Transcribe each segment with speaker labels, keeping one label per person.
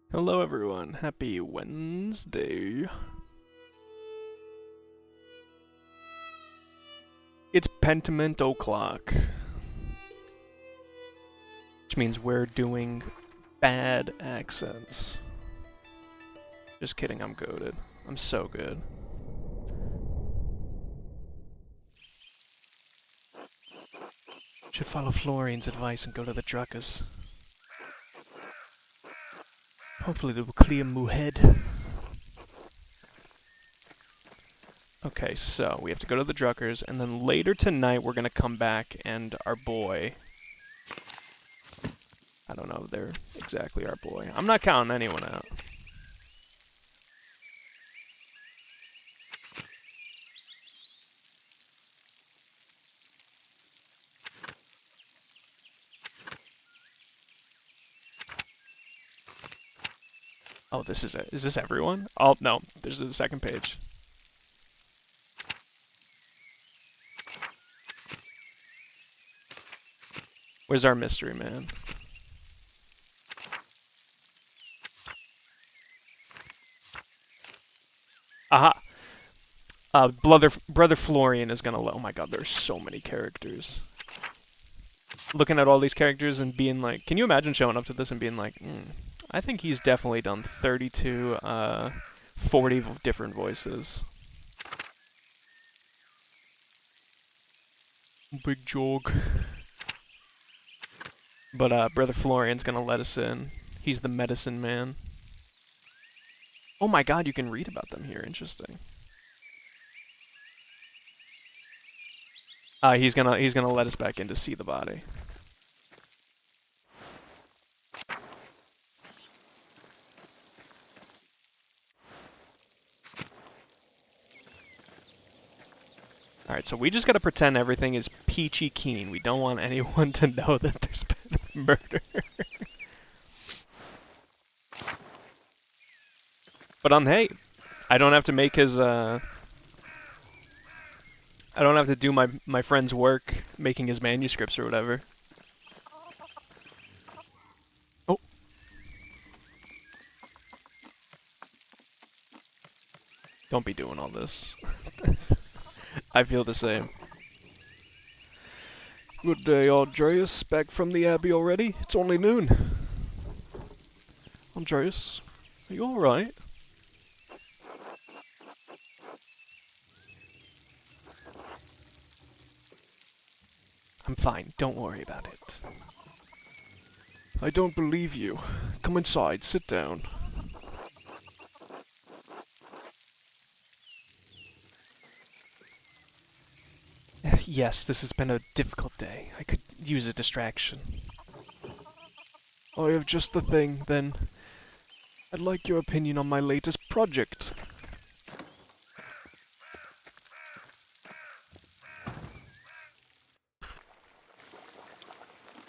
Speaker 1: Hello everyone, happy Wednesday. It's Pentiment o'clock. Which means we're doing bad accents. Just kidding, I'm goated. I'm so good. Should follow Florian's advice and go to the Druckers. Hopefully they will clear my head. Okay, so we have to go to the Druckers, and then later tonight we're gonna come back and our boy... I don't know if they're exactly our boy. I'm not counting anyone out. Oh, this is it. Is this everyone? Oh, no. There's the second page. Where's our mystery man? Aha! Brother Florian is gonna oh my god, there's so many characters. Looking at all these characters and being like, can you imagine showing up to this and being like, I think he's definitely done 32, 40 different voices. Big jog. But, Brother Florian's gonna let us in. He's the medicine man. Oh my god, you can read about them here. Interesting. He's gonna let us back in to see the body. Alright, so we just gotta pretend everything is peachy keen. We don't want anyone to know that there's been a murder. But hey, I don't have to make his, I don't have to do my friend's work making his manuscripts or whatever. Oh. Don't be doing all this. I feel the same. Good day, Andreas. Back from the Abbey already? It's only noon. Andreas, are you alright? I'm fine. Don't worry about it. I don't believe you. Come inside. Sit down. Yes, this has been a difficult day. I could use a distraction. I have just the thing, then. I'd like your opinion on my latest project.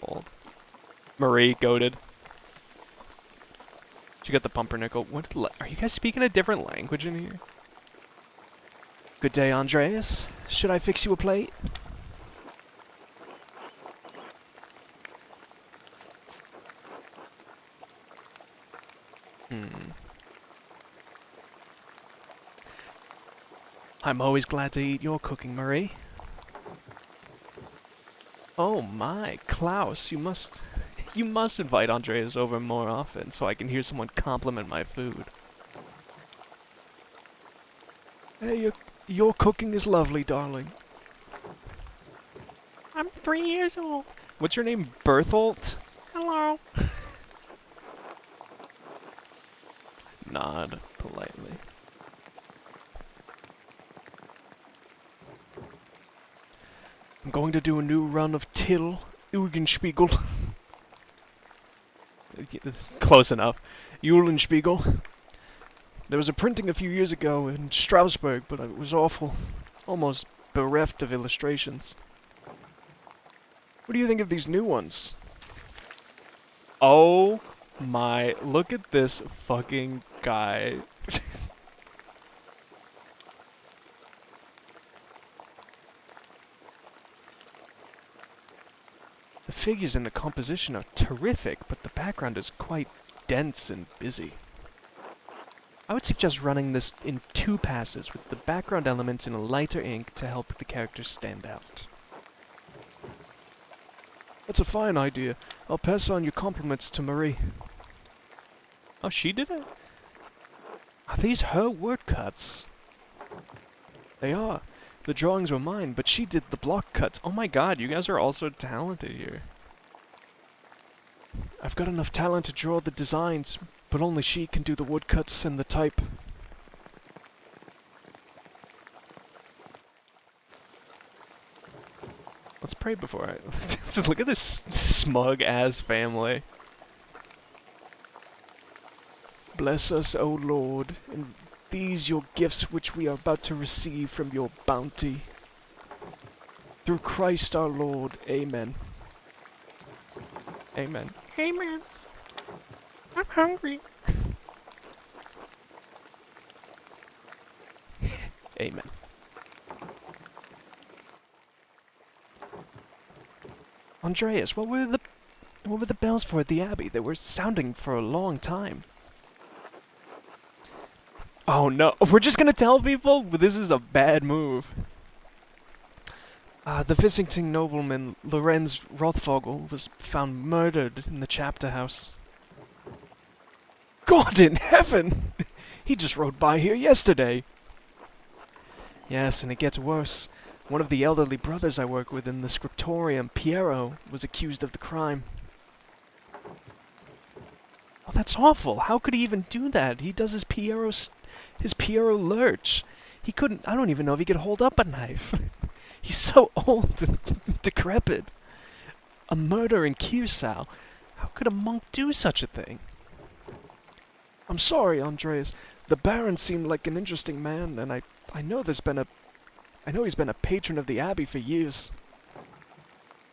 Speaker 1: Old. Marie, goaded. She got the pumpernickel. What? Are you guys speaking a different language in here? Good day, Andreas. Should I fix you a plate? I'm always glad to eat your cooking, Marie. Oh my, Klaus, you must invite Andreas over more often so I can hear someone compliment my food. Hey, your cooking is lovely, darling. I'm 3 years old. What's your name, Bertholt? Hello. Nod politely. I'm going to do a new run of Till Eulenspiegel. Close enough. Eulenspiegel. There was a printing a few years ago in Strasbourg, but it was awful. Almost bereft of illustrations. What do you think of these new ones? Oh my, look at this fucking guy. The figures and the composition are terrific, but the background is quite dense and busy. I would suggest running this in 2 passes with the background elements in a lighter ink to help the characters stand out. That's a fine idea. I'll pass on your compliments to Marie. Oh, she did it? Are these her word cuts? They are. The drawings were mine, but she did the block cuts. Oh my god, you guys are all so talented here. I've got enough talent to draw the designs, but only she can do the woodcuts and the type. Let's pray before I... Look at this smug-ass family. Bless us, O Lord, and these your gifts which we are about to receive from your bounty. Through Christ our Lord. Amen. Amen.
Speaker 2: Amen. I'm hungry.
Speaker 1: Amen. Andreas, what were the bells for at the Abbey? They were sounding for a long time. Oh no, we're just gonna tell people? This is a bad move. The visiting nobleman, Lorenz Rothvogel, was found murdered in the chapter house. God in heaven! He just rode by here yesterday. Yes, and it gets worse. One of the elderly brothers I work with in the scriptorium, Piero, was accused of the crime. Oh, that's awful. How could he even do that? He does his Piero lurch. He couldn't... I don't even know if he could hold up a knife. He's so old and decrepit. A murder in Kirsau. How could a monk do such a thing? I'm sorry, Andreas. The Baron seemed like an interesting man, and I know he's been a patron of the Abbey for years.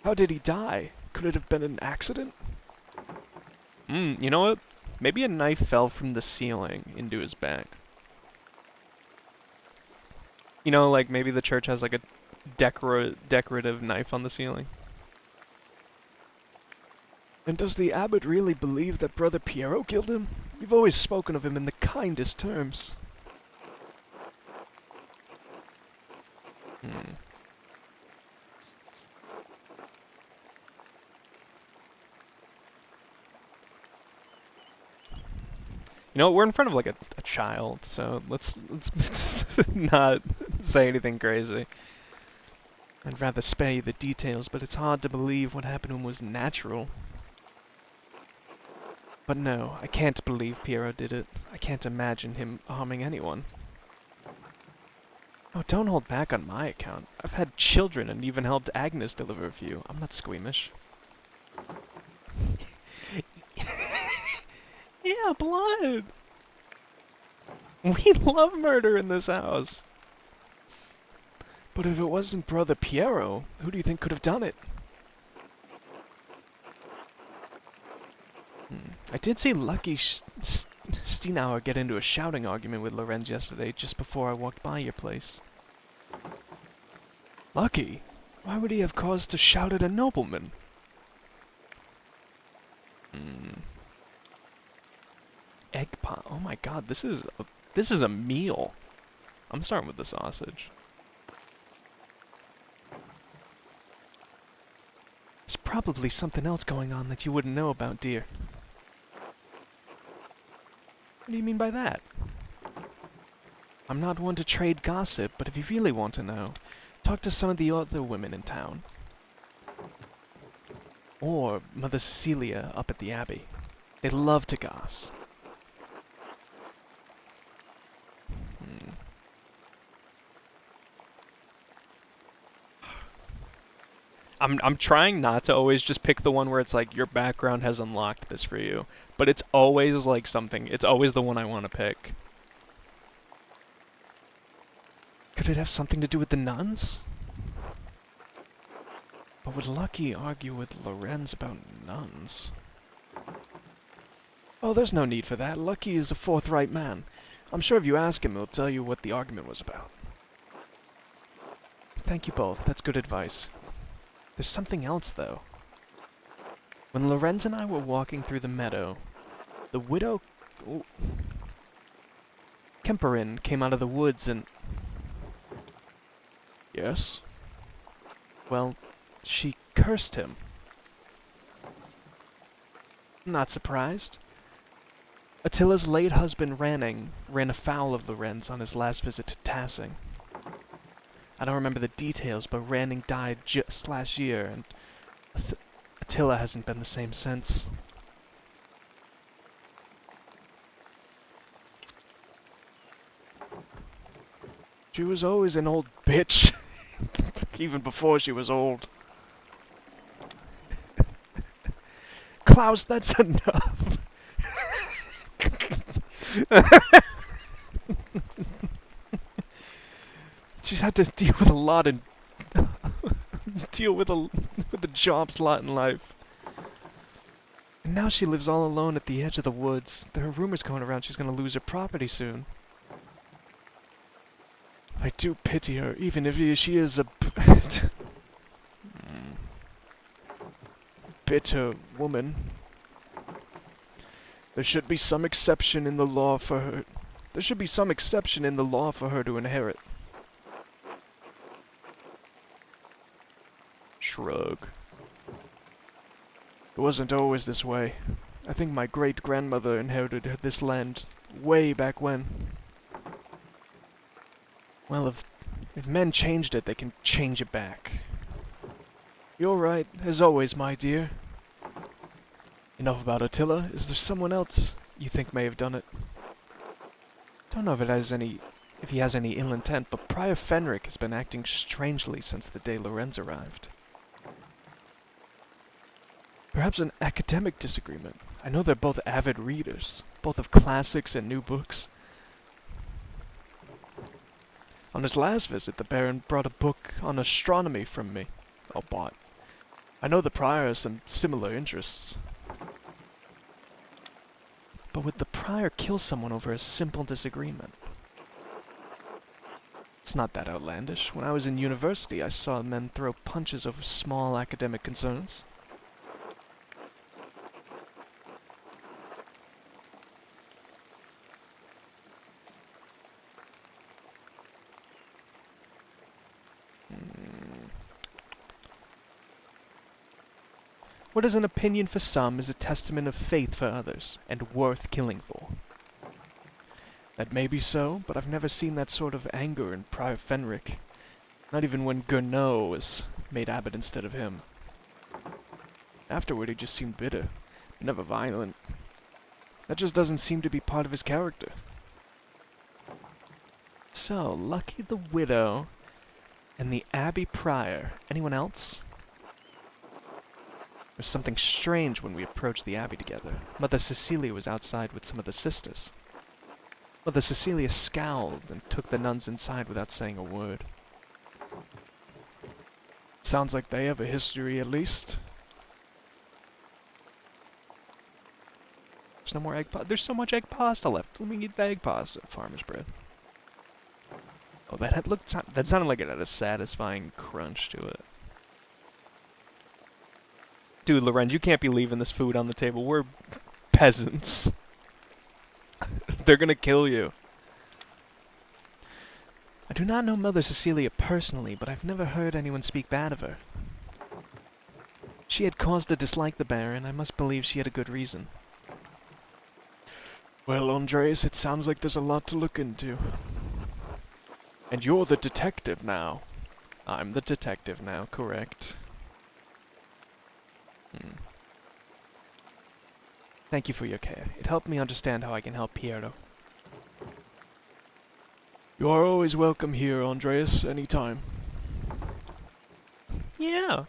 Speaker 1: How did he die? Could it have been an accident? You know what? Maybe a knife fell from the ceiling into his back. You know, like maybe the church has like a decorative knife on the ceiling. And does the abbot really believe that Brother Piero killed him? You've always spoken of him in the kindest terms. You know, we're in front of like a child, so let's not say anything crazy. I'd rather spare you the details, but it's hard to believe what happened to him was natural. But no, I can't believe Piero did it. I can't imagine him harming anyone. Oh, don't hold back on my account. I've had children and even helped Agnes deliver a few. I'm not squeamish. Yeah, blood! We love murder in this house. But if it wasn't Brother Piero, who do you think could have done it? I did see Lucky Steinauer get into a shouting argument with Lorenz yesterday just before I walked by your place. Lucky? Why would he have cause to shout at a nobleman? Egg pot. Oh my god, this is a meal. I'm starting with the sausage. There's probably something else going on that you wouldn't know about, dear. What do you mean by that? I'm not one to trade gossip, but if you really want to know, talk to some of the other women in town. Or Mother Cecilia up at the Abbey. They love to goss. I'm trying not to always just pick the one where it's like, your background has unlocked this for you. But it's always like something, it's always the one I want to pick. Could it have something to do with the nuns? But would Lucky argue with Lorenz about nuns? Oh, there's no need for that. Lucky is a forthright man. I'm sure if you ask him, he'll tell you what the argument was about. Thank you both. That's good advice. There's something else, though. When Lorenz and I were walking through the meadow, The widow... Ooh. Kemperin came out of the woods and... Yes? Well, she cursed him. Not surprised. Attila's late husband Ranning ran afoul of the Wrens on his last visit to Tassing. I don't remember the details, but Ranning died just last year, and Attila hasn't been the same since. She was always an old bitch. Even before she was old. Klaus, that's enough. She's had to deal with a lot and deal with the jobs lot in life. And now she lives all alone at the edge of the woods. There are rumors going around she's gonna lose her property soon. I do pity her, even if she is a bitter woman. There should be some exception in the law for her. There should be some exception in the law for her to inherit. Shrug. It wasn't always this way. I think my great-grandmother inherited this land way back when. Well, if men changed it, they can change it back. You're right, as always, my dear. Enough about Attila. Is there someone else you think may have done it? Don't know if he has any ill intent, but Prior Fenric has been acting strangely since the day Lorenz arrived. Perhaps an academic disagreement. I know they're both avid readers, both of classics and new books. On his last visit, the Baron brought a book on astronomy from me. Oh, bought. I know the Prior has some similar interests. But would the Prior kill someone over a simple disagreement? It's not that outlandish. When I was in university, I saw men throw punches over small academic concerns. What is an opinion for some is a testament of faith for others, and worth killing for. That may be so, but I've never seen that sort of anger in Prior Fenric. Not even when Gernot was made abbot instead of him. Afterward, he just seemed bitter, but never violent. That just doesn't seem to be part of his character. So, Lucky the Widow, and the Abbey Prior. Anyone else? There was something strange when we approached the abbey together. Mother Cecilia was outside with some of the sisters. Mother Cecilia scowled and took the nuns inside without saying a word. Sounds like they have a history, at least. There's no more egg pasta. There's so much egg pasta left. Let me eat the egg pasta. Farmer's bread. Oh, that sounded like it had a satisfying crunch to it. Dude, Lorenz, you can't be leaving this food on the table. We're peasants. They're gonna kill you. I do not know Mother Cecilia personally, but I've never heard anyone speak bad of her. She had cause to dislike the Baron. I must believe she had a good reason. Well, Andreas, it sounds like there's a lot to look into. And you're the detective now. I'm the detective now, correct. Thank you for your care. It helped me understand how I can help Piero. You are always welcome here, Andreas, anytime. Yeah.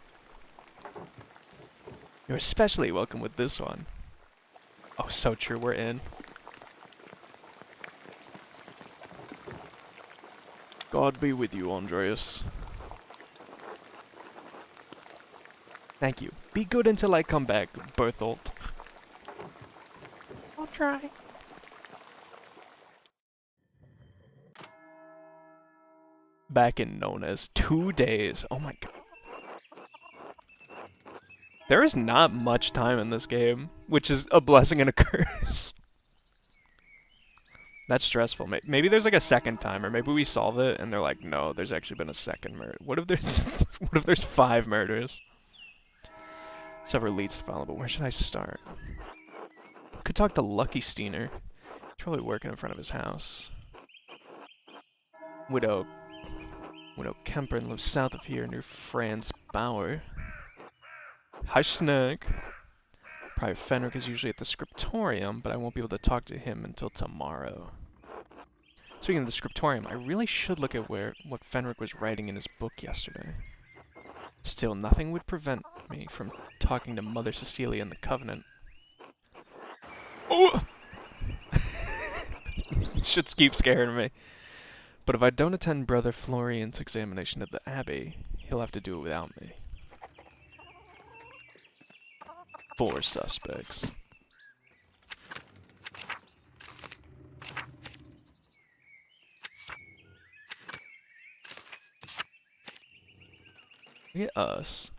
Speaker 1: You're especially welcome with this one. Oh, so true, we're in. God be with you, Andreas. Thank you. Be good until I come back, Berthold.
Speaker 2: I'll try.
Speaker 1: Back in known as 2 days. Oh my god. There is not much time in this game, which is a blessing and a curse. That's stressful. Maybe there's like a second time, or maybe we solve it and they're like, no, there's actually been a second murder. What if there's what if there's 5 murders? Several leads to follow, but where should I start? Could talk to Lucky Steiner. He's probably working in front of his house. Widow Kempern lives south of here near Franz Bauer. Hi, Snug. Private Fenric is usually at the scriptorium, but I won't be able to talk to him until tomorrow. Speaking of the scriptorium, I really should look at what Fenric was writing in his book yesterday. Still, nothing would prevent me from talking to Mother Cecilia in the Covenant. Oh! Shit keeps scaring me. But if I don't attend Brother Florian's examination of the Abbey, he'll have to do it without me. 4 suspects. Look at us.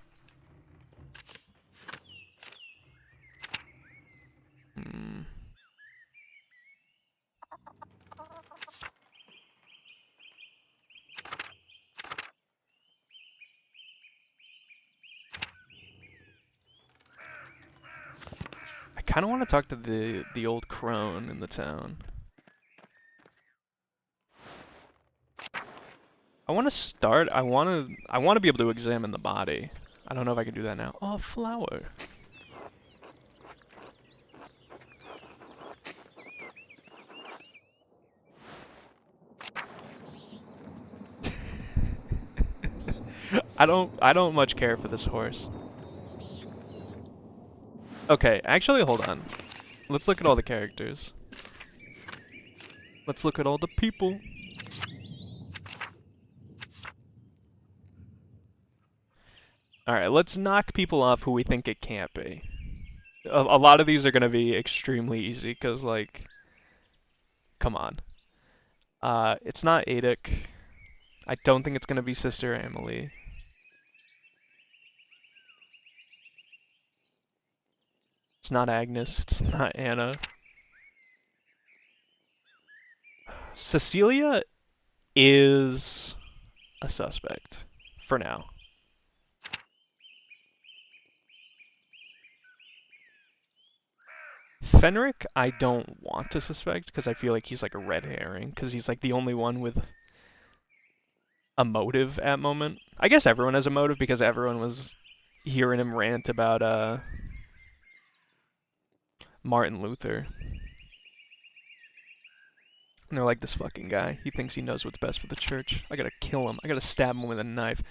Speaker 1: I kind of want to talk to the old crone in the town. I want to start. I want to be able to examine the body. I don't know if I can do that now. Oh, a flower. I don't much care for this horse. Okay, actually hold on. Let's look at all the characters. Let's look at all the people. Alright, let's knock people off who we think it can't be. A lot of these are going to be extremely easy, because, like, come on. It's not Adic. I don't think it's going to be Sister Emily. It's not Agnes. It's not Anna. Cecilia is a suspect. For now. Fenric, I don't want to suspect, because I feel like he's like a red herring, because he's like the only one with a motive at moment. I guess everyone has a motive, because everyone was hearing him rant about, Martin Luther. And they're like, this fucking guy. He thinks he knows what's best for the church. I gotta kill him. I gotta stab him with a knife.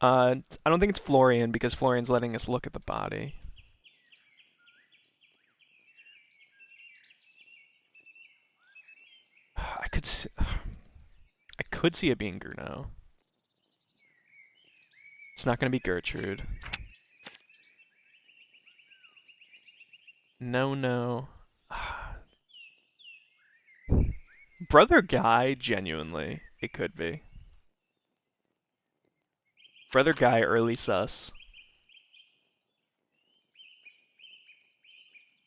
Speaker 1: I don't think it's Florian, because Florian's letting us look at the body. I could see it being Gurno. It's not gonna be Gertrude. No. Brother Guy, genuinely, it could be. Brother Guy, early sus.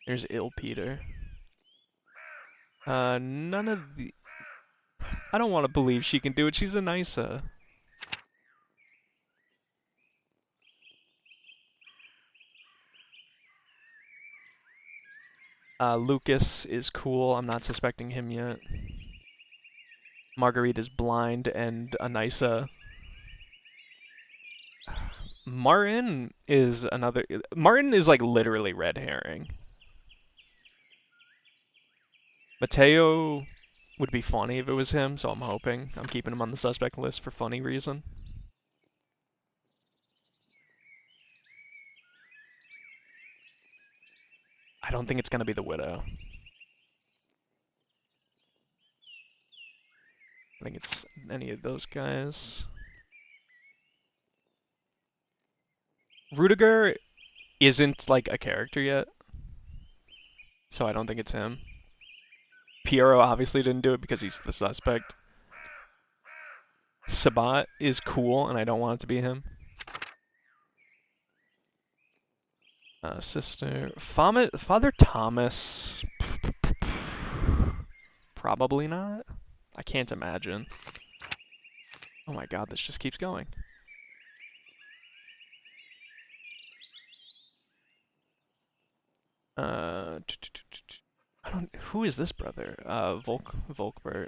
Speaker 1: There's Ill Peter. None of the... I don't want to believe she can do it. She's a Nysa. Lucas is cool. I'm not suspecting him yet. Marguerite is blind and a Nysa. Martin is another... Martin is like literally red herring. Mateo would be funny if it was him, so I'm hoping. I'm keeping him on the suspect list for funny reason. I don't think it's gonna be the widow. I think it's any of those guys. Rudiger isn't like a character yet, so I don't think it's him. Piero obviously didn't do it because he's the suspect. Sabat is cool, and I don't want it to be him. Sister. Father Thomas. Probably not. I can't imagine. Oh my god, this just keeps going. I don't. Who is this brother? Volkbert.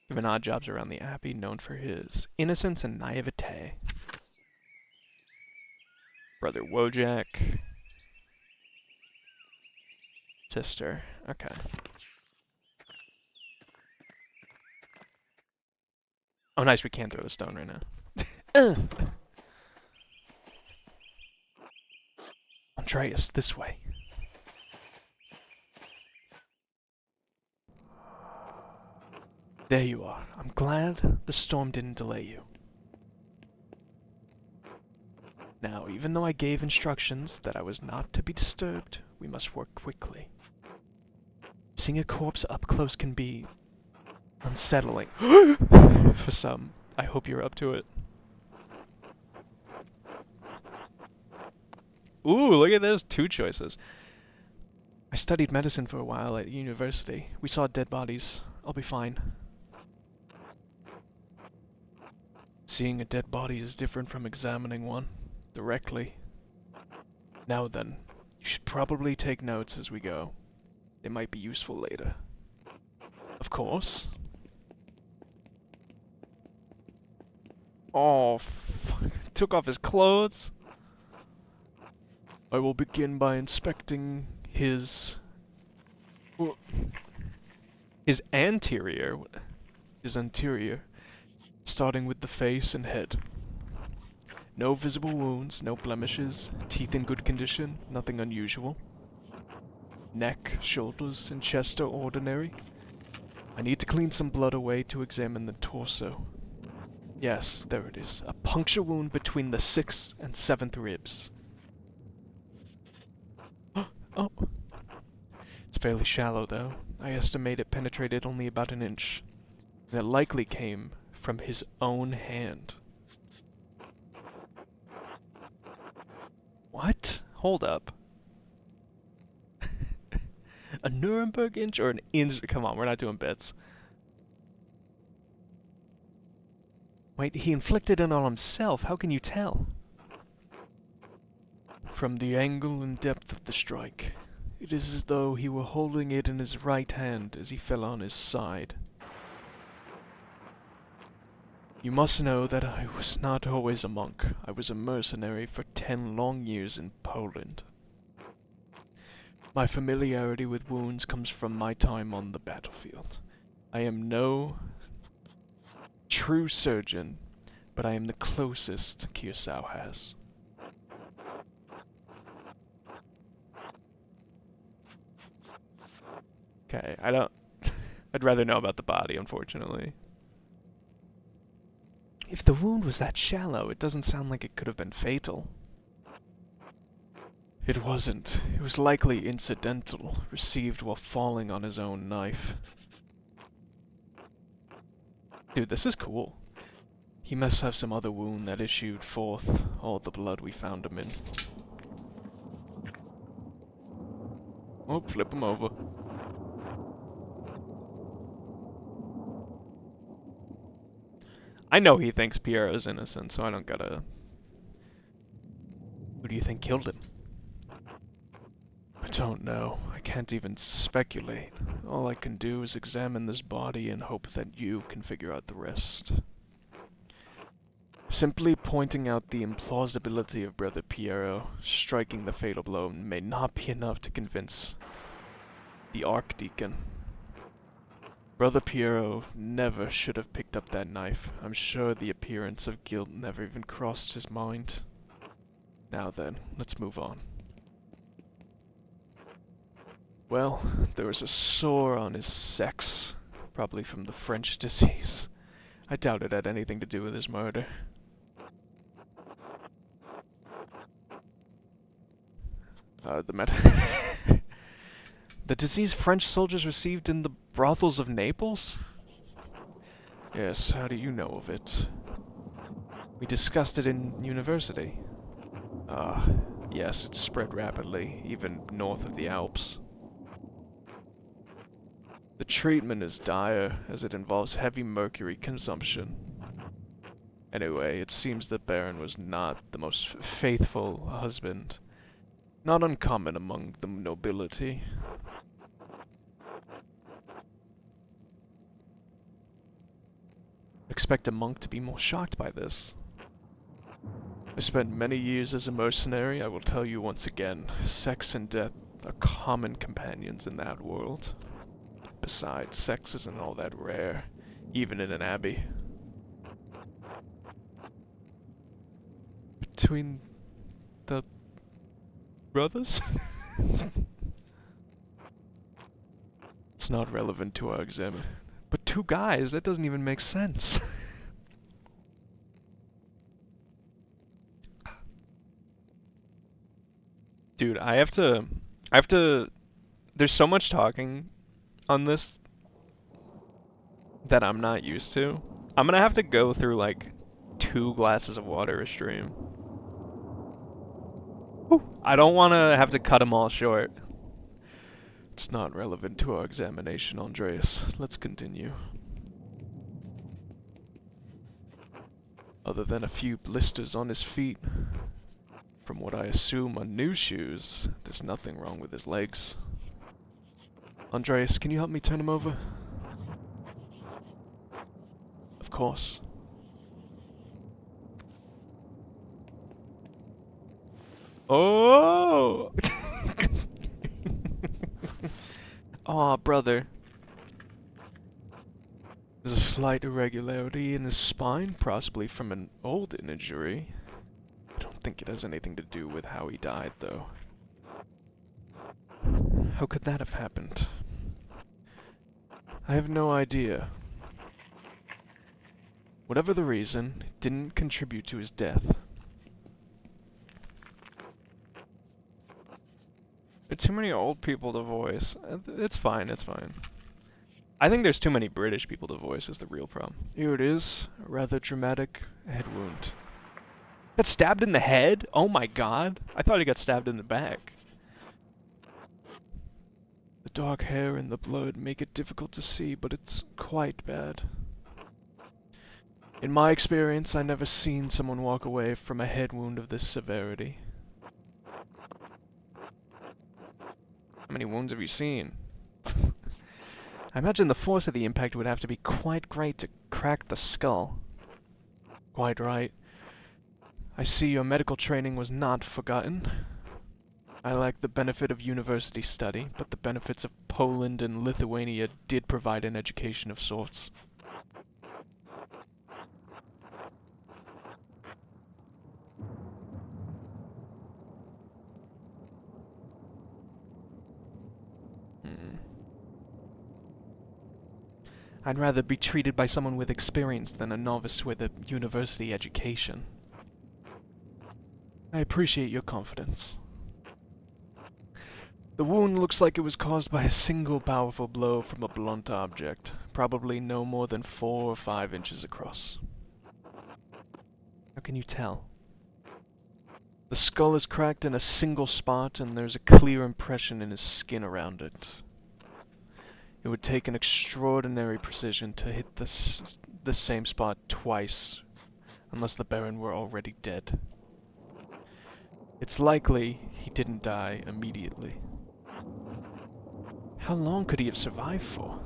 Speaker 1: Given odd jobs around the Abbey, known for his innocence and naivete. Brother Wojak. Sister. Okay. Oh, nice. We can't throw the stone right now. Andreas, this way. There you are. I'm glad the storm didn't delay you. Now, even though I gave instructions that I was not to be disturbed, we must work quickly. Seeing a corpse up close can be unsettling for some. I hope you're up to it. Ooh, look at those 2 choices. I studied medicine for a while at university. We saw dead bodies. I'll be fine. Seeing a dead body is different from examining one directly. Now then, you should probably take notes as we go. They might be useful later. Of course. Oh, took off his clothes. I will begin by inspecting his anterior, starting with the face and head. No visible wounds, no blemishes, teeth in good condition, nothing unusual. Neck, shoulders, and chest are ordinary. I need to clean some blood away to examine the torso. Yes, there it is. A puncture wound between the 6th and 7th ribs. Oh. It's fairly shallow, though. I estimate it penetrated only about an inch. And it likely came from his own hand. What? Hold up. A Nuremberg inch or an inch? Come on, we're not doing bits. Wait, he inflicted it on himself. How can you tell? From the angle and depth of the strike, it is as though he were holding it in his right hand as he fell on his side. You must know that I was not always a monk. I was a mercenary for 10 long years in Poland. My familiarity with wounds comes from my time on the battlefield. I am no true surgeon, but I am the closest Kirsau has. Okay, I don't... I'd rather know about the body, unfortunately. If the wound was that shallow, it doesn't sound like it could have been fatal. It wasn't. It was likely incidental, received while falling on his own knife. Dude, this is cool. He must have some other wound that issued forth all the blood we found him in. Oh, flip him over. I know he thinks Piero's innocent, so I don't gotta... Who do you think killed him? I don't know. I can't even speculate. All I can do is examine this body and hope that you can figure out the rest. Simply pointing out the implausibility of Brother Piero striking the fatal blow may not be enough to convince the Archdeacon. Brother Piero never should have picked up that knife. I'm sure the appearance of guilt never even crossed his mind. Now then, let's move on. Well, there was a sore on his sex, probably from the French disease. I doubt it had anything to do with his murder. The disease French soldiers received in the brothels of Naples? Yes, how do you know of it? We discussed it in university. Ah, yes, it's spread rapidly, even north of the Alps. The treatment is dire, as it involves heavy mercury consumption. Anyway, it seems the Baron was not the most faithful husband. Not uncommon among the nobility. Expect a monk to be more shocked by this. I spent many years as a mercenary. I will tell you once again, sex and death are common companions in that world. Besides, sex isn't all that rare, even in an abbey. Between the brothers? It's not relevant to our exam. But two guys, that doesn't even make sense. Dude, there's so much talking on this that I'm not used to. I'm gonna have to go through like 2 glasses of water a stream. Whew. I don't want to have to cut them all short. It's not relevant to our examination, Andreas. Let's continue. Other than a few blisters on his feet, from what I assume are new shoes, there's nothing wrong with his legs. Andreas, can you help me turn him over? Of course. Oh! Aw, brother. There's a slight irregularity in his spine, possibly from an old injury. I don't think it has anything to do with how he died, though. How could that have happened? I have no idea. Whatever the reason, it didn't contribute to his death. There are too many old people to voice. It's fine, it's fine. I think there's too many British people to voice is the real problem. Here it is, a rather dramatic head wound. Got stabbed in the head? Oh my god. I thought he got stabbed in the back. The dark hair and the blood make it difficult to see, but it's quite bad. In my experience, I never seen someone walk away from a head wound of this severity. How many wounds have you seen? I imagine the force of the impact would have to be quite great to crack the skull. Quite right. I see your medical training was not forgotten. I lack the benefit of university study, but the benefits of Poland and Lithuania did provide an education of sorts. I'd rather be treated by someone with experience than a novice with a university education. I appreciate your confidence. The wound looks like it was caused by a single powerful blow from a blunt object, probably no more than 4 or 5 inches across. How can you tell? The skull is cracked in a single spot, and there's a clear impression in his skin around it. It would take an extraordinary precision to hit the same spot twice, unless the Baron were already dead. It's likely he didn't die immediately. How long could he have survived for?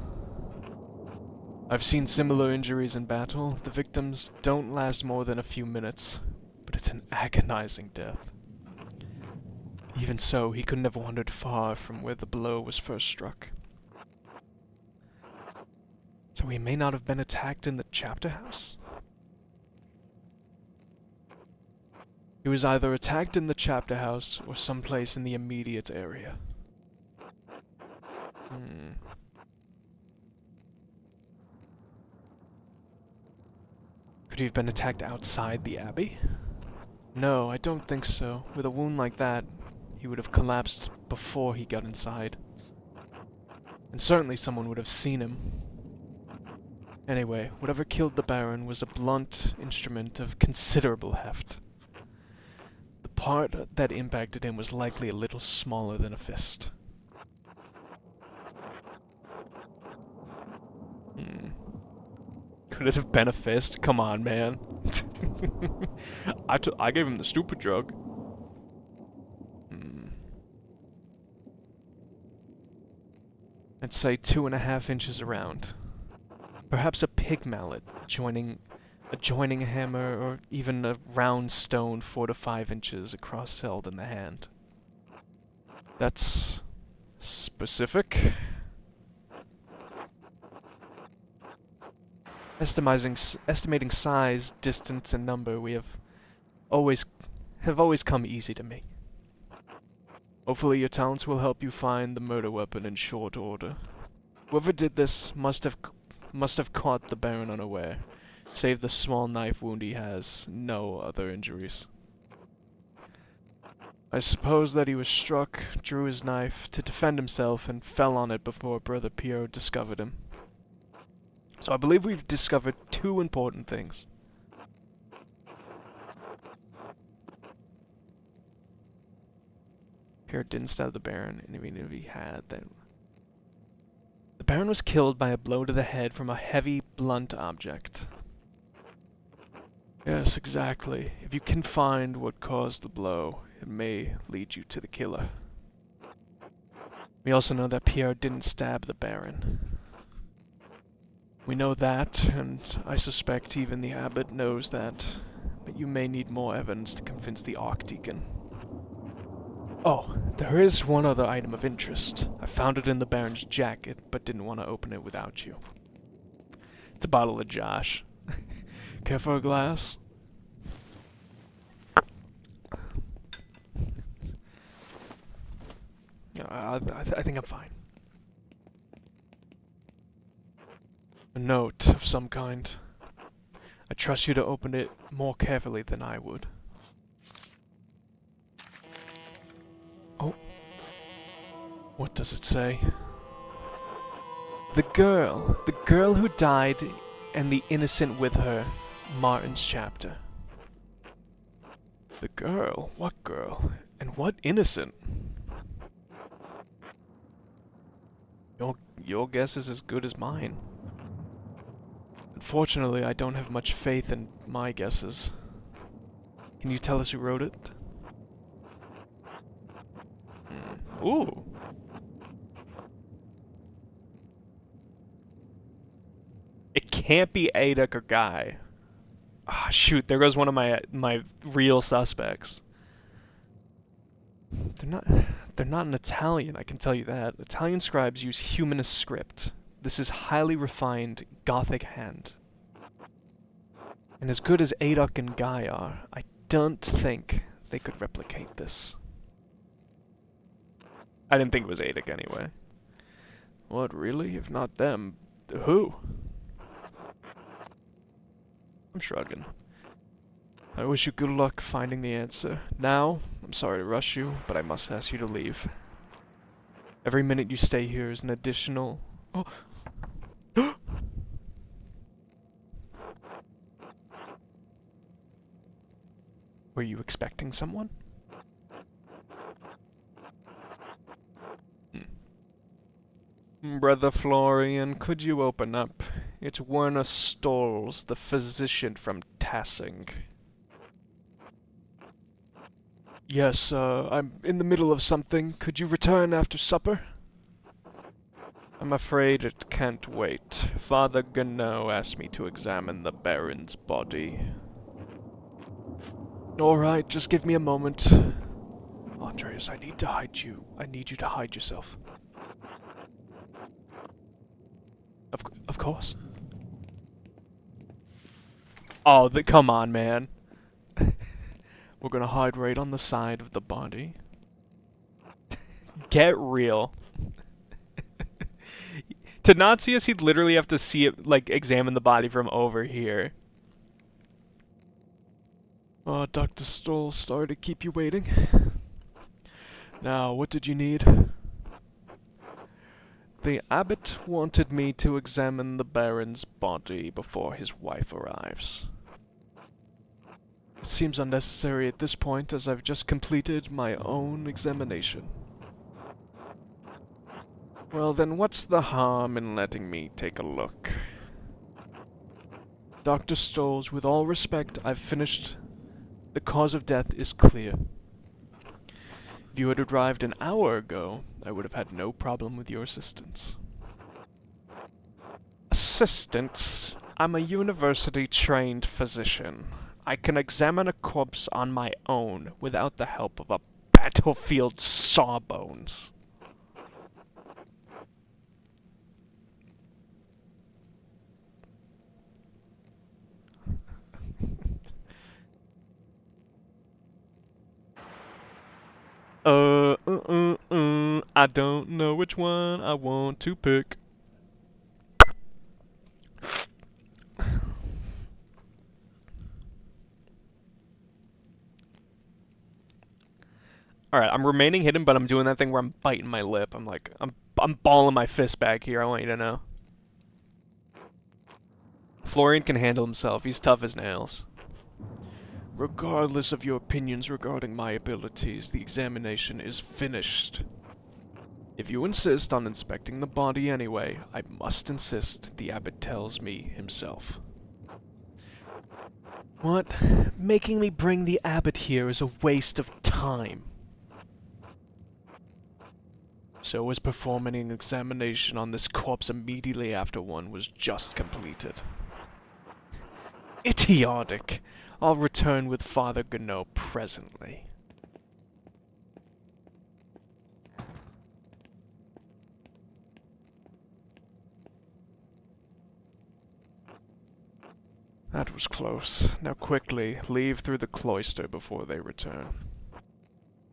Speaker 1: I've seen similar injuries in battle. The victims don't last more than a few minutes, but it's an agonizing death. Even so, he couldn't have wandered far from where the blow was first struck. So he may not have been attacked in the chapter house? He was either attacked in the chapter house or someplace in the immediate area. Could he have been attacked outside the abbey? No, I don't think so. With a wound like that, he would have collapsed before he got inside. And certainly someone would have seen him. Anyway, whatever killed the Baron was a blunt instrument of considerable heft. The part that impacted him was likely a little smaller than a fist. Could it have been a fist? Come on, man. I gave him the stupid drug. I'd say 2.5 inches around. Perhaps a pig mallet joining a hammer, or even a round stone 4 to 5 inches across held in the hand. That's specific. Estimating size, distance, and number we have always come easy to me. Hopefully your talents will help you find the murder weapon in short order. Whoever did this must have caught the Baron unaware, save the small knife wound he has, no other injuries. I suppose that he was struck, drew his knife to defend himself, and fell on it before Brother Piero discovered him. So I believe we've discovered 2 important things. Piero didn't stab the Baron, and even if he had, then... The Baron was killed by a blow to the head from a heavy, blunt object. Yes, exactly. If you can find what caused the blow, it may lead you to the killer. We also know that Piero didn't stab the Baron. We know that, and I suspect even the abbot knows that, but you may need more evidence to convince the Archdeacon. Oh, there is one other item of interest. I found it in the Baron's jacket, but didn't want to open it without you. It's a bottle of Josh. Care for a glass? I think I'm fine. A note of some kind. I trust you to open it more carefully than I would. Oh. What does it say? The girl who died, and the innocent with her, Martin's chapter. The girl? What girl? And what innocent? Your guess is as good as mine. Unfortunately, I don't have much faith in my guesses. Can you tell us who wrote it? Ooh. It can't be Adek or Guy. Ah, shoot, there goes one of my real suspects. They're not an Italian, I can tell you that. Italian scribes use humanist script. This is highly refined Gothic hand. And as good as Adok and Guy are, I don't think they could replicate this. I didn't think it was Adok anyway. What, really? If not them, who? I'm shrugging. I wish you good luck finding the answer. Now, I'm sorry to rush you, but I must ask you to leave. Every minute you stay here is an additional... Oh! Were you expecting someone? Brother Florian, could you open up? It's Werner Stolz, the physician from Tassing. Yes, I'm in the middle of something. Could you return after supper? I'm afraid it can't wait. Father Gano asked me to examine the Baron's body. Alright, just give me a moment. Andres, I need to hide you. I need you to hide yourself. Of course. Oh, come on, man. We're gonna hide right on the side of the body. Get real. To not see us, he'd literally have to see it, like, examine the body from over here. Oh, Dr. Stoll, sorry to keep you waiting. Now, what did you need? The abbot wanted me to examine the Baron's body before his wife arrives. It seems unnecessary at this point, as I've just completed my own examination. Well then, what's the harm in letting me take a look? Dr. Stolz, with all respect, I've finished. The cause of death is clear. If you had arrived an hour ago, I would have had no problem with your assistance. Assistance? I'm a university-trained physician. I can examine a corpse on my own without the help of a battlefield sawbones. I don't know which one I want to pick. Alright, I'm remaining hidden, but I'm doing that thing where I'm biting my lip. I'm balling my fist back here, I want you to know. Florian can handle himself, he's tough as nails. Regardless of your opinions regarding my abilities, the examination is finished. If you insist on inspecting the body anyway, I must insist the abbot tells me himself. What? Making me bring the abbot here is a waste of time. So was performing an examination on this corpse immediately after one was just completed. Idiotic! I'll return with Father Gonneau presently. That was close. Now quickly, leave through the cloister before they return.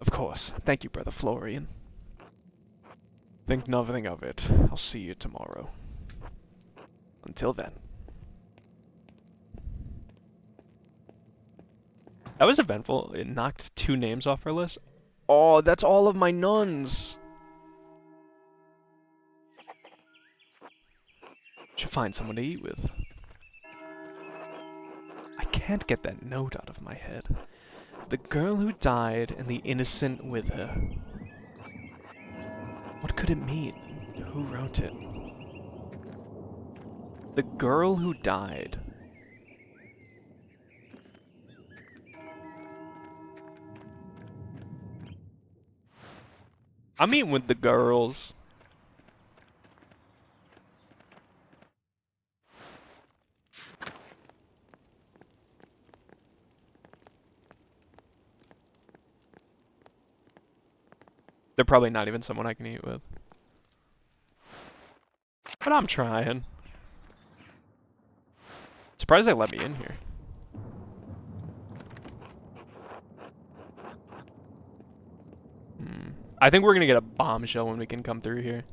Speaker 1: Of course. Thank you, Brother Florian. Think nothing of it. I'll see you tomorrow. Until then. That was eventful. It knocked 2 names off our list. Oh, that's all of my nuns! Should find someone to eat with. I can't get that note out of my head. The girl who died and the innocent with her. What could it mean? Who wrote it? The girl who died. I'm eating with the girls. They're probably not even someone I can eat with. But I'm trying. Surprised they let me in here. I think we're gonna get a bombshell when we can come through here.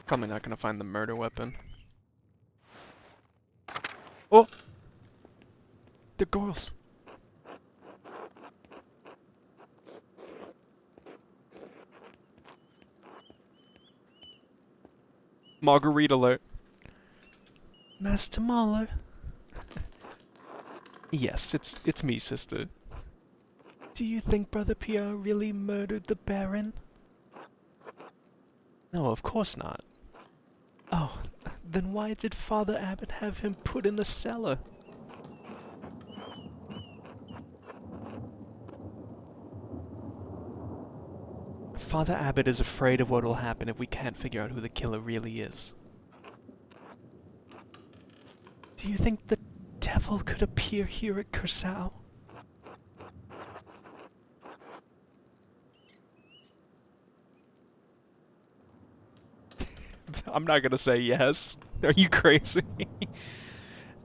Speaker 1: Probably not gonna find the murder weapon. Oh! The girls. Margarita alert. Master Mahler. Yes, it's me, sister. Do you think Brother Piero really murdered the Baron? No, of course not. Oh, then why did Father Abbot have him put in the cellar? Father Abbot is afraid of what will happen if we can't figure out who the killer really is. Do you think the devil could appear here at Curacao? I'm not gonna say yes. Are you crazy?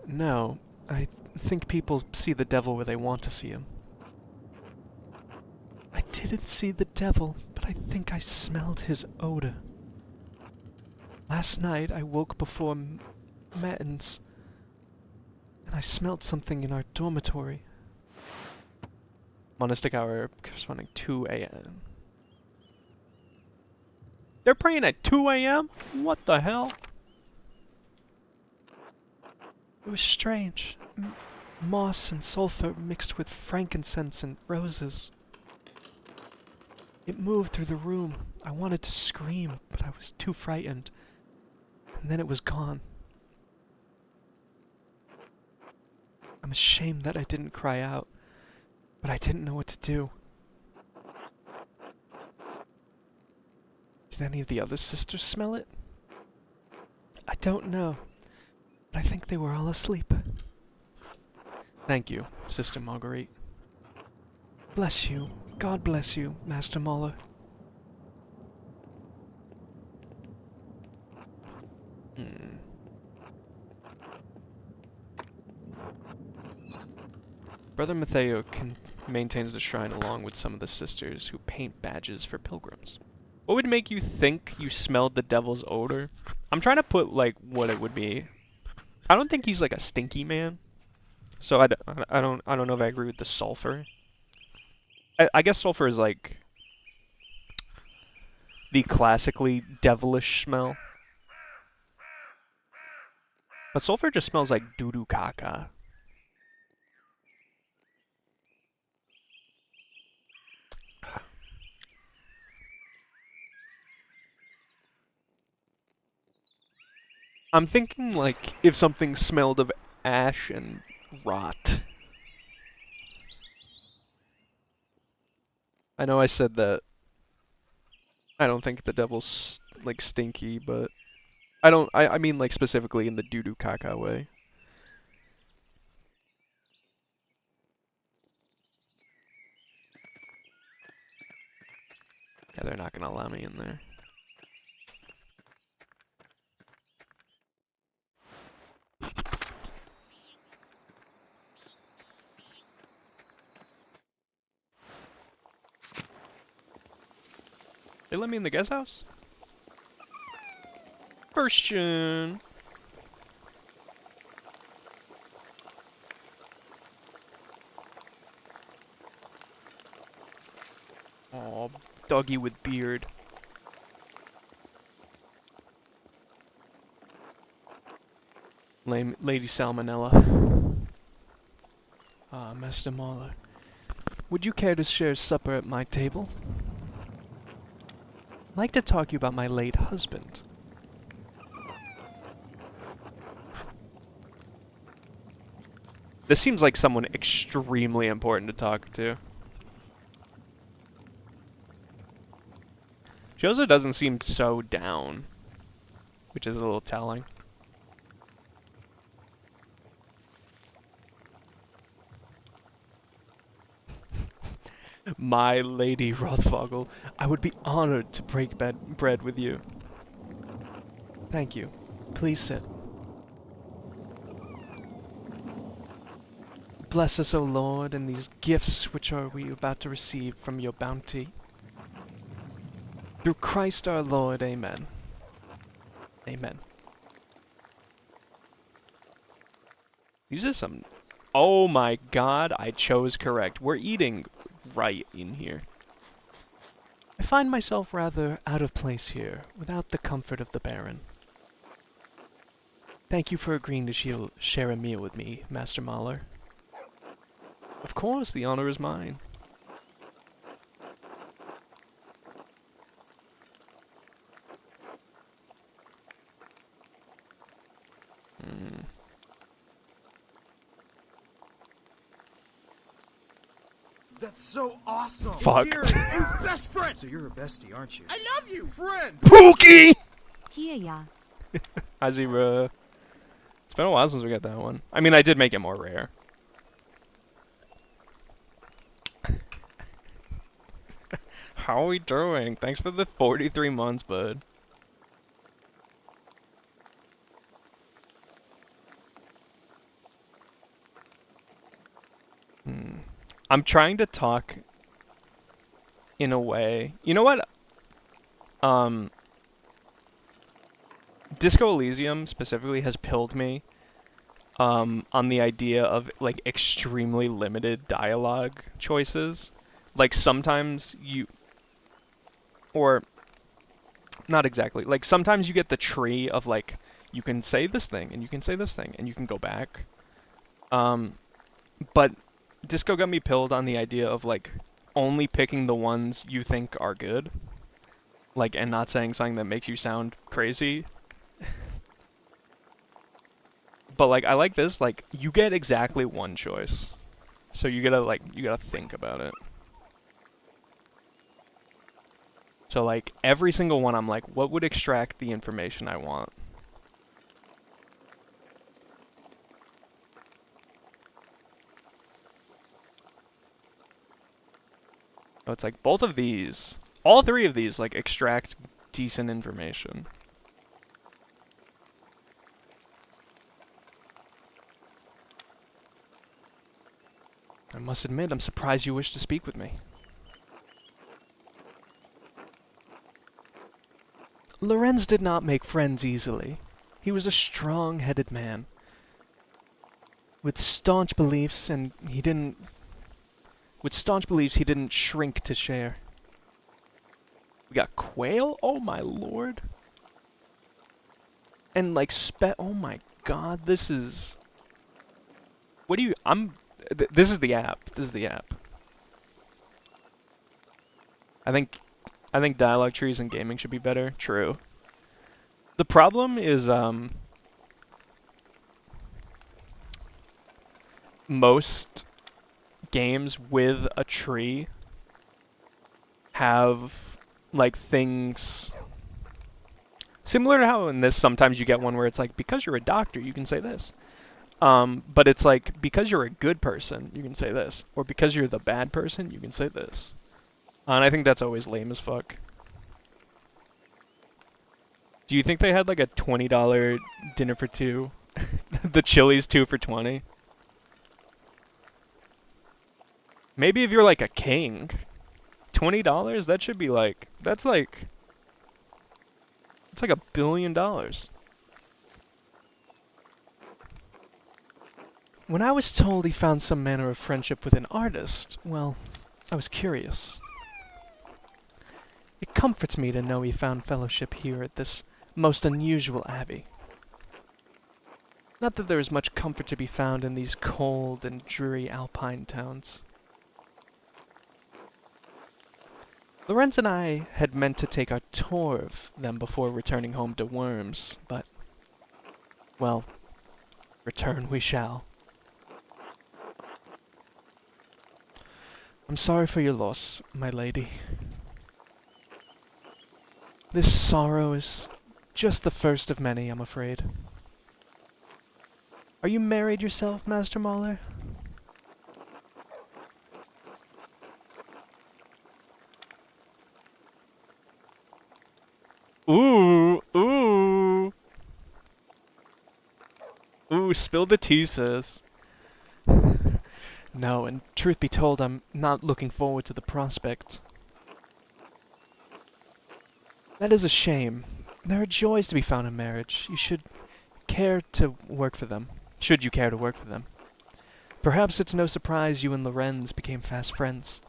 Speaker 1: No, I think people see the devil where they want to see him. I didn't see the devil, but I think I smelled his odor. Last night I woke before Matins, and I smelled something in our dormitory. Monistic hour corresponding 2 a.m. They're praying at 2 a.m.? What the hell? It was strange. Moss and sulfur mixed with frankincense and roses. It moved through the room. I wanted to scream, but I was too frightened. And then it was gone. I'm ashamed that I didn't cry out, but I didn't know what to do. Did any of the other sisters smell it? I don't know, but I think they were all asleep. Thank you, Sister Marguerite. Bless you. God bless you, Master Mahler. Brother Matteo maintains the shrine along with some of the sisters who paint badges for pilgrims. What would make you think you smelled the devil's odor? I'm trying to put, like, what it would be. I don't think he's, like, a stinky man. So I don't know if I agree with the sulfur. I guess sulfur is, like, the classically devilish smell. But sulfur just smells like doo-doo caca. I'm thinking, like, if something smelled of ash and rot. I know I said that I don't think the devil's, like, stinky, but I mean, like, specifically in the doo-doo caca way. Yeah, they're not gonna allow me in there. They let me in the guest house? Christian! Aw, doggy with beard. Lady Salmonella. Ah, Master Mahler. Would you care to share supper at my table? I'd like to talk to you about my late husband. This seems like someone extremely important to talk to. She also doesn't seem so down, which is a little telling. My Lady Rothvogel, I would be honored to break bread with you. Thank you. Please sit. Bless us, O Lord, in these gifts which are we about to receive from your bounty. Through Christ our Lord, amen. Amen. These are some... Oh my god, I chose correct. We're eating right in here. I find myself rather out of place here, without the comfort of the Baron. Thank you for agreeing to share a meal with me, Master Mahler. Of course, the honor is mine.
Speaker 3: That's so awesome!
Speaker 1: Fuck.
Speaker 3: Dear, your best friend! So you're a bestie, aren't you? I love you, friend!
Speaker 1: Pookie!
Speaker 4: Here ya.
Speaker 1: Azira. It's been a while since we got that one. I mean, I did make it more rare. How are we doing? Thanks for the 43 months, bud. I'm trying to talk in a way. You know what? Disco Elysium specifically has pilled me on the idea of like extremely limited dialogue choices. Like sometimes you, or not exactly. Like sometimes you get the tree of like you can say this thing and you can say this thing and you can go back. But Disco got me pilled on the idea of like only picking the ones you think are good. Like and not saying something that makes you sound crazy. But like I like this, like you get exactly one choice. So you gotta think about it. So like every single one I'm like, what would extract the information I want? So it's like both of these, all three of these like extract decent information. I must admit, I'm surprised you wish to speak with me. Lorenz did not make friends easily. He was a strong-headed man with staunch beliefs, and he didn't shrink to share. We got quail? Oh my lord. And like oh my god, this is what do you this is the app. This is the app. I think dialogue trees in gaming should be better. True. The problem is most games with a tree have like things similar to how in this sometimes you get one where it's like because you're a doctor you can say this. But it's like because you're a good person you can say this, or because you're the bad person you can say this. And I think that's always lame as fuck. Do you think they had like a $20 dinner for two? The Chili's 2 for 20? Maybe if you're like a king. $20? That should be like it's like $1 billion. When I was told he found some manner of friendship with an artist, well, I was curious. It comforts me to know he found fellowship here at this most unusual abbey. Not that there is much comfort to be found in these cold and dreary alpine towns. Lorenz and I had meant to take our tour of them before returning home to Worms, but, well, return we shall. I'm sorry for your loss, my lady. This sorrow is just the first of many, I'm afraid. Are you married yourself, Master Mahler? Ooh, ooh. Ooh, spill the tea, sis. No, and truth be told, I'm not looking forward to the prospect. That is a shame. There are joys to be found in marriage. You should care to work for them. Should you care to work for them. Perhaps it's no surprise you and Lorenz became fast friends.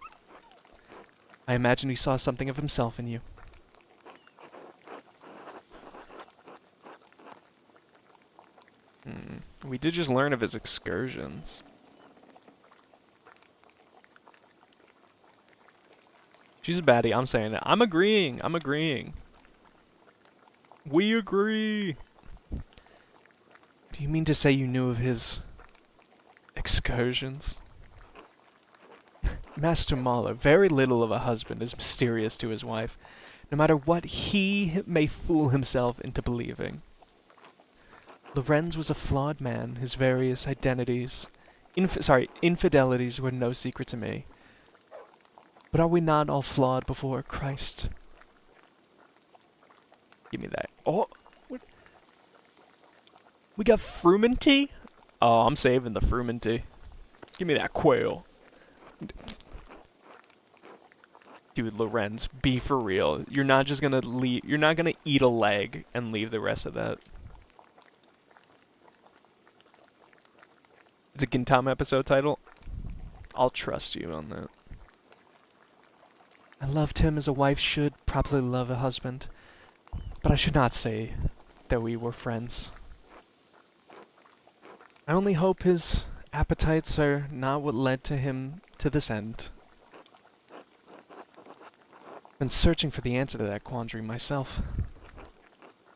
Speaker 1: I imagine he saw something of himself in you. We did just learn of his excursions. She's a baddie, I'm saying it. I'm agreeing. We agree. Do you mean to say you knew of his excursions? Master Mahler, very little of a husband is mysterious to his wife, no matter what he may fool himself into believing. Lorenz was a flawed man. His various infidelities were no secret to me. But are we not all flawed before Christ? Give me that. Oh, what? We got frumenty? Oh, I'm saving the frumenty. Give me that quail. Dude, Lorenz, be for real. You're not just gonna leave. You're not gonna eat a leg and leave the rest of that. It's a Gintama episode title. I'll trust you on that. I loved him as a wife should properly love a husband, but I should not say that we were friends. I only hope his appetites are not what led to him to this end. Been searching for the answer to that quandary myself.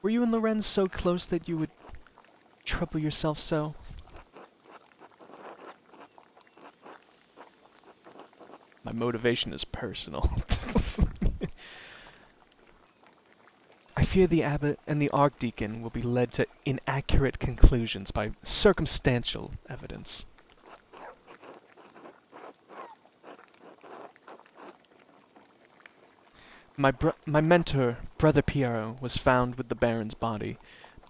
Speaker 1: Were you and Lorenz so close that you would trouble yourself so? My motivation is personal. I fear the abbot and the archdeacon will be led to inaccurate conclusions by circumstantial evidence. My mentor, Brother Piero, was found with the Baron's body,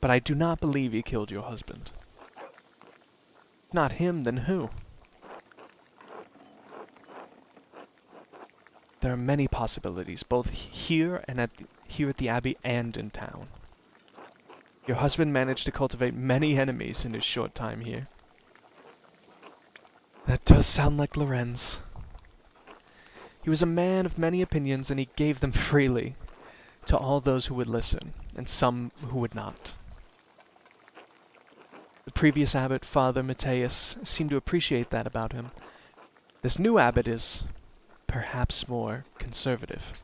Speaker 1: but I do not believe he killed your husband. Not him, then who? There are many possibilities, both here at the Abbey and in town. Your husband managed to cultivate many enemies in his short time here. That does sound like Lorenz. He was a man of many opinions, and he gave them freely to all those who would listen, and some who would not. The previous abbot, Father Matthias, seemed to appreciate that about him. This new abbot is perhaps more conservative.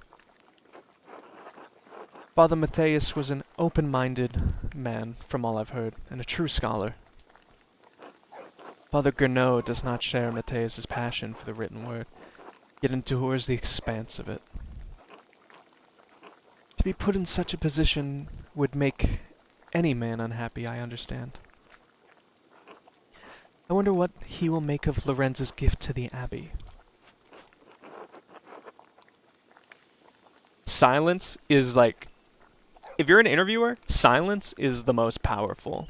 Speaker 1: Father Matthias was an open-minded man, from all I've heard, and a true scholar. Father Gernot does not share Matthias's passion for the written word, yet endures the expanse of it. To be put in such a position would make any man unhappy, I understand. I wonder what he will make of Lorenz's gift to the Abbey. Silence is like... If you're an interviewer, silence is the most powerful.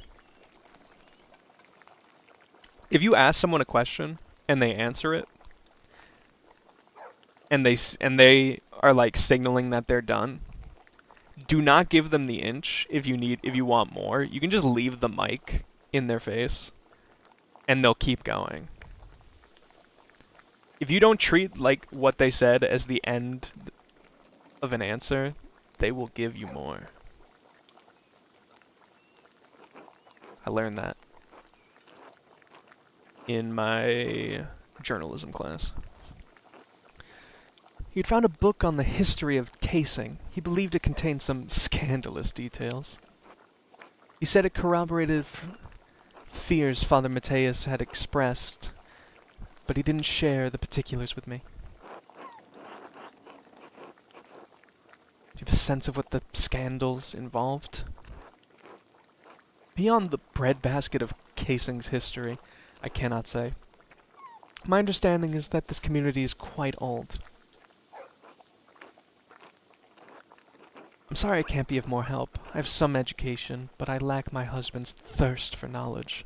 Speaker 1: If you ask someone a question and they answer it, and they are like signaling that they're done, do not give them the inch if you want more. You can just leave the mic in their face and they'll keep going. If you don't treat like what they said as the end of an answer, they will give you more. I learned that in my journalism class. He'd found a book on the history of casing. He believed it contained some scandalous details. He said it corroborated fears Father Matthias had expressed, but he didn't share the particulars with me. Do you have a sense of what the scandals involved? Beyond the breadbasket of casing's history, I cannot say. My understanding is that this community is quite old. I'm sorry I can't be of more help. I have some education, but I lack my husband's thirst for knowledge.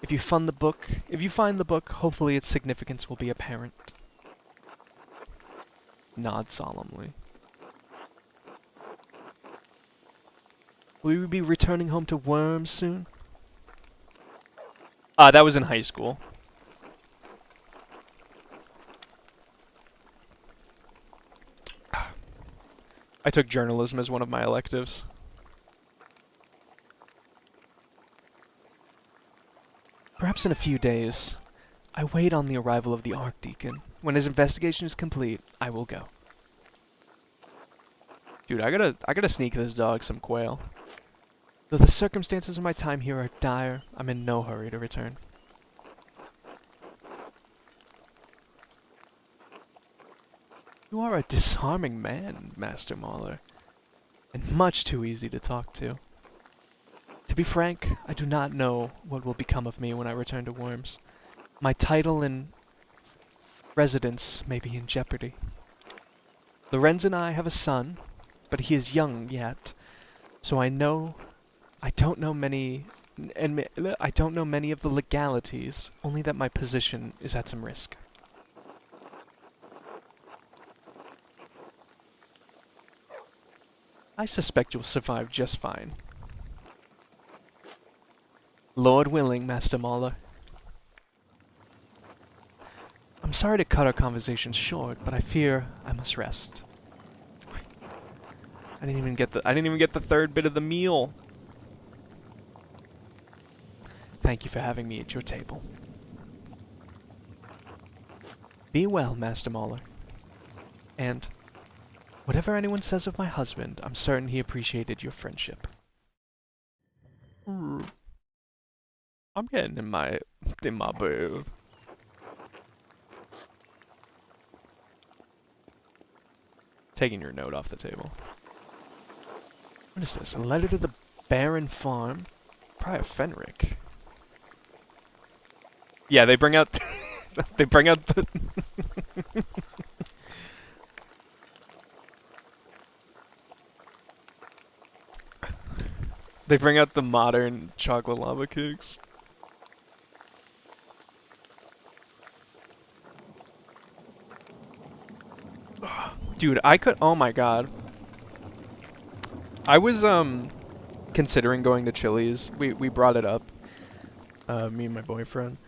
Speaker 1: If you find the book, hopefully its significance will be apparent. Nod solemnly. Will you be returning home to Worms soon? That was in high school. I took journalism as one of my electives. Perhaps in a few days. I wait on the arrival of the Archdeacon. When his investigation is complete, I will go. Dude, I gotta sneak this dog some quail. Though the circumstances of my time here are dire, I'm in no hurry to return. You are a disarming man, Master Mahler, and much too easy to talk to. To be frank, I do not know what will become of me when I return to Worms. My title and residence may be in jeopardy. Lorenz and I have a son, but he is young yet, so I don't know many of the legalities, only that my position is at some risk. I suspect you'll survive just fine. Lord willing, Master Mauler. I'm sorry to cut our conversation short, but I fear I must rest. I didn't even get the third bit of the meal. Thank you for having me at your table. Be well, Master Mauler. And whatever anyone says of my husband, I'm certain he appreciated your friendship. I'm getting in my booth. Taking your note off the table. What is this? A letter to the Barren Farm? Prior Fenric. Yeah, they bring out they bring out the they bring out the modern chocolate lava cakes. Dude, oh my god. I was considering going to Chili's. We brought it up. Me and my boyfriend.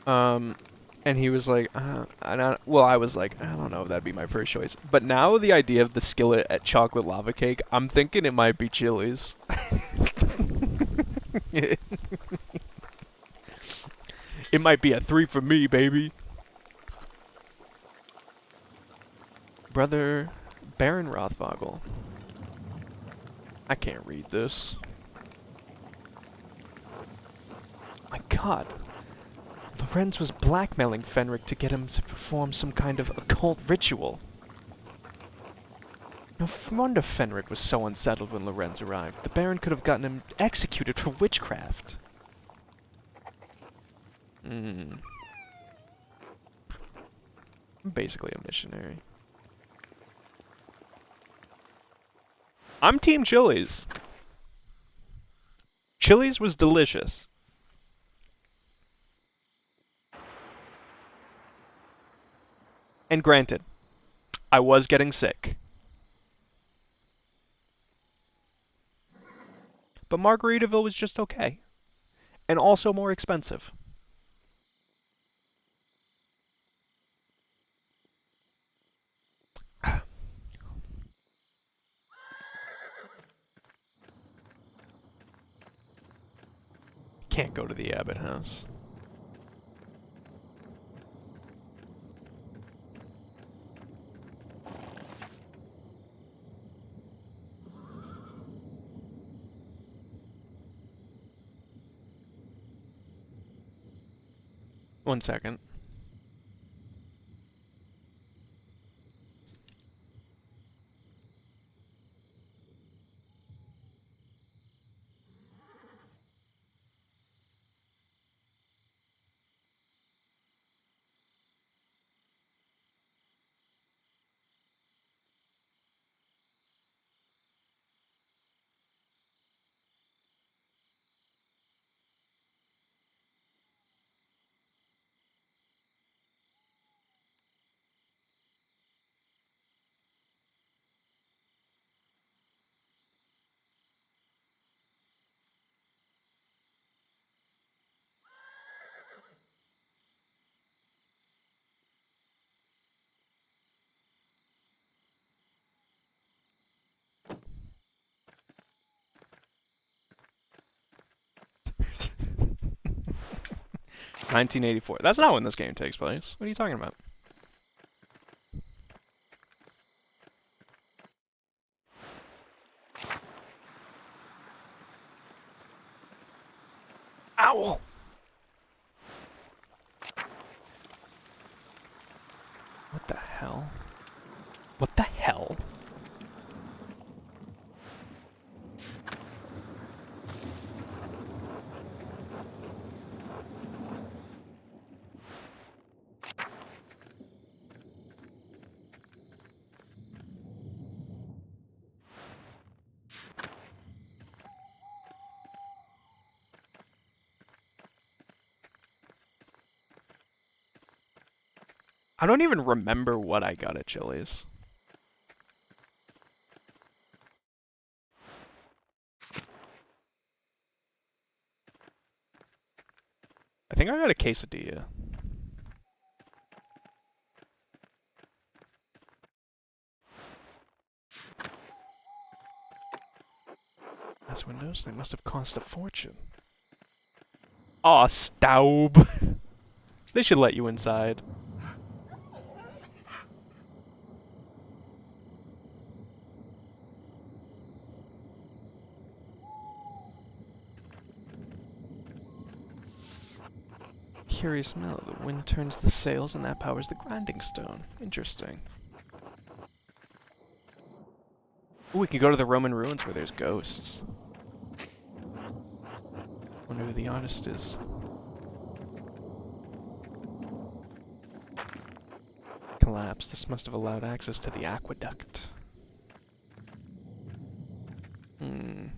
Speaker 1: And he was like, I was like, I don't know if that'd be my first choice. But now the idea of the skillet at chocolate lava cake, I'm thinking it might be Chili's. It might be a 3 for me, baby. Brother Baron Rothvogel. I can't read this. My god. Lorenz was blackmailing Fenric to get him to perform some kind of occult ritual. No wonder Fenric was so unsettled when Lorenz arrived. The Baron could have gotten him executed for witchcraft. I'm basically a missionary. I'm Team Chili's. Chili's was delicious. And granted, I was getting sick. But Margaritaville was just okay. And also more expensive. Can't go to the Abbott house. One second. $1984. That's not when this game takes place. What are you talking about? Owl! What the hell? What the hell? I don't even remember what I got at Chili's. I think I got a quesadilla. Glass windows? They must have cost a fortune. Aw, Staub. They should let you inside. Curious mill. The wind turns the sails and that powers the grinding stone. Interesting. Ooh, we can go to the Roman ruins where there's ghosts. Wonder who the artist is. Collapse. This must have allowed access to the aqueduct. Hmm.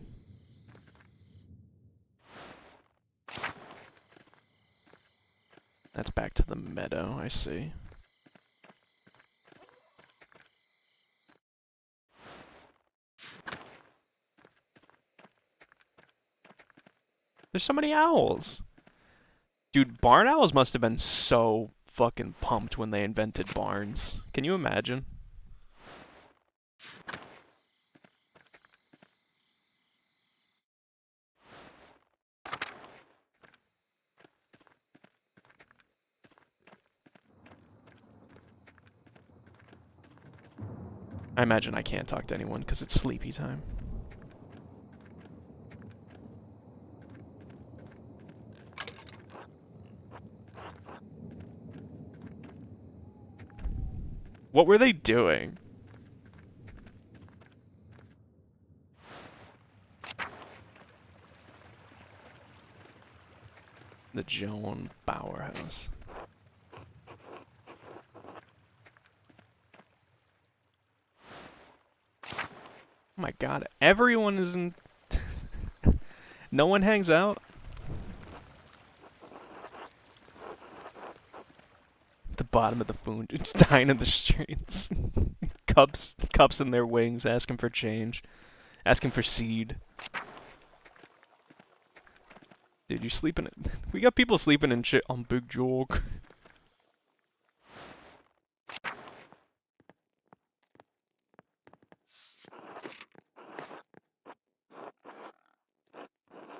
Speaker 1: That's back to the meadow, I see. There's so many owls. Dude, barn owls must have been so fucking pumped when they invented barns. Can you imagine? I imagine I can't talk to anyone because it's sleepy time. What were they doing? The Joan Bauer house. Oh my god, everyone is in... No one hangs out? The bottom of the food, just dying in the streets. Cups in their wings, asking for change. Asking for seed. Dude, you sleeping... We got people sleeping in shit on Big Joke.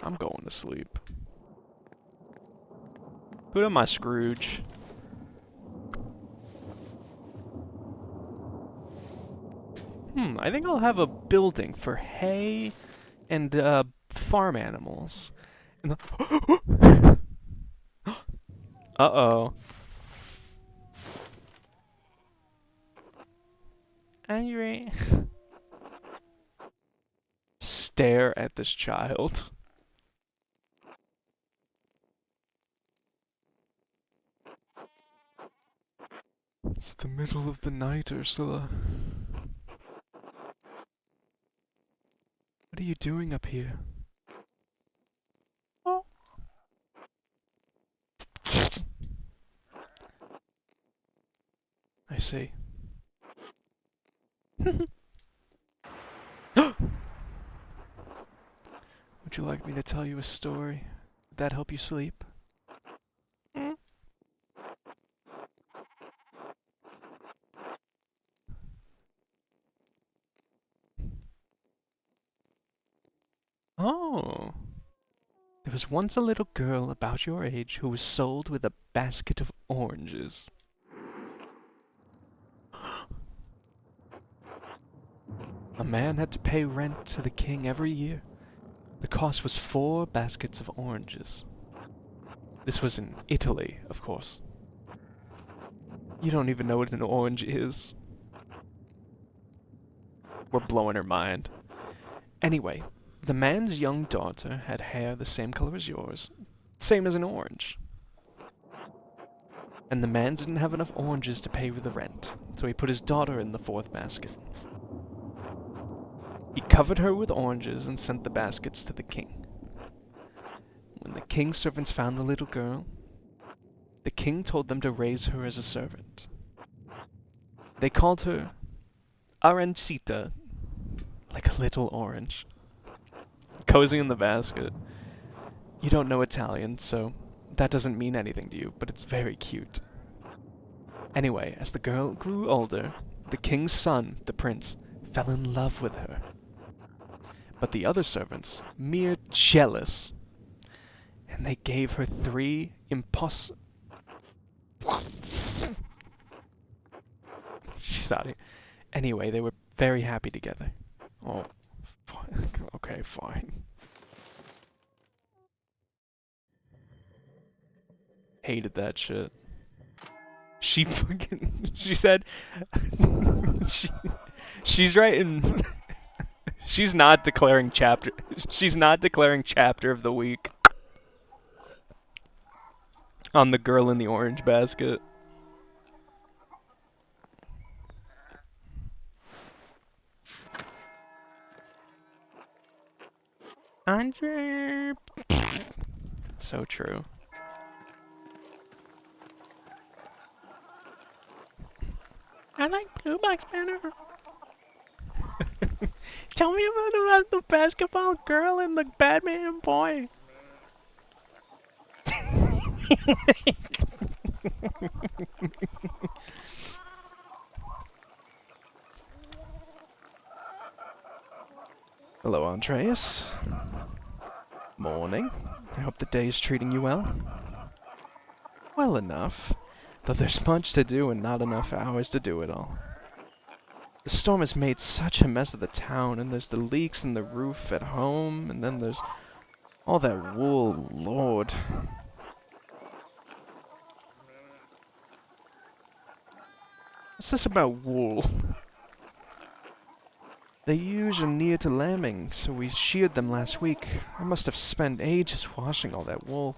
Speaker 1: I'm going to sleep. Who am I, Scrooge? I think I'll have a building for hay and farm animals. And the Uh-oh. Angry. Stare at this child. It's the middle of the night, Ursula. What are you doing up here? Oh. I see. Would you like me to tell you a story? Would that help you sleep? Oh. There was once a little girl about your age who was sold with a basket of oranges. A man had to pay rent to the king every year. The cost was 4 baskets of oranges. This was in Italy, of course. You don't even know what an orange is. We're blowing her mind. Anyway, the man's young daughter had hair the same color as yours, same as an orange. And the man didn't have enough oranges to pay for the rent, so he put his daughter in the 4th basket. He covered her with oranges and sent the baskets to the king. When the king's servants found the little girl, the king told them to raise her as a servant. They called her Arancita, like a little orange. Cozy in the basket. You don't know Italian, so that doesn't mean anything to you, but it's very cute. Anyway, as the girl grew older, the king's son, the prince, fell in love with her. But the other servants, mere jealous, and they gave her 3 She's out of here. Anyway, they were very happy together. Oh, okay, fine. Hated that shit. She fucking... She said... she's writing... She's not declaring chapter... She's not declaring chapter of the week on the girl in the orange basket. Andre... So true.
Speaker 2: I like blue box better. Tell me about the basketball girl and the Batman boy.
Speaker 1: Hello, Andreas. Morning. I hope the day is treating you well. Well enough, though there's much to do and not enough hours to do it all. The storm has made such a mess of the town, and there's the leaks in the roof at home, and then there's all that wool, Lord. What's this about wool? The ewes are near to lambing, so we sheared them last week. I must have spent ages washing all that wool.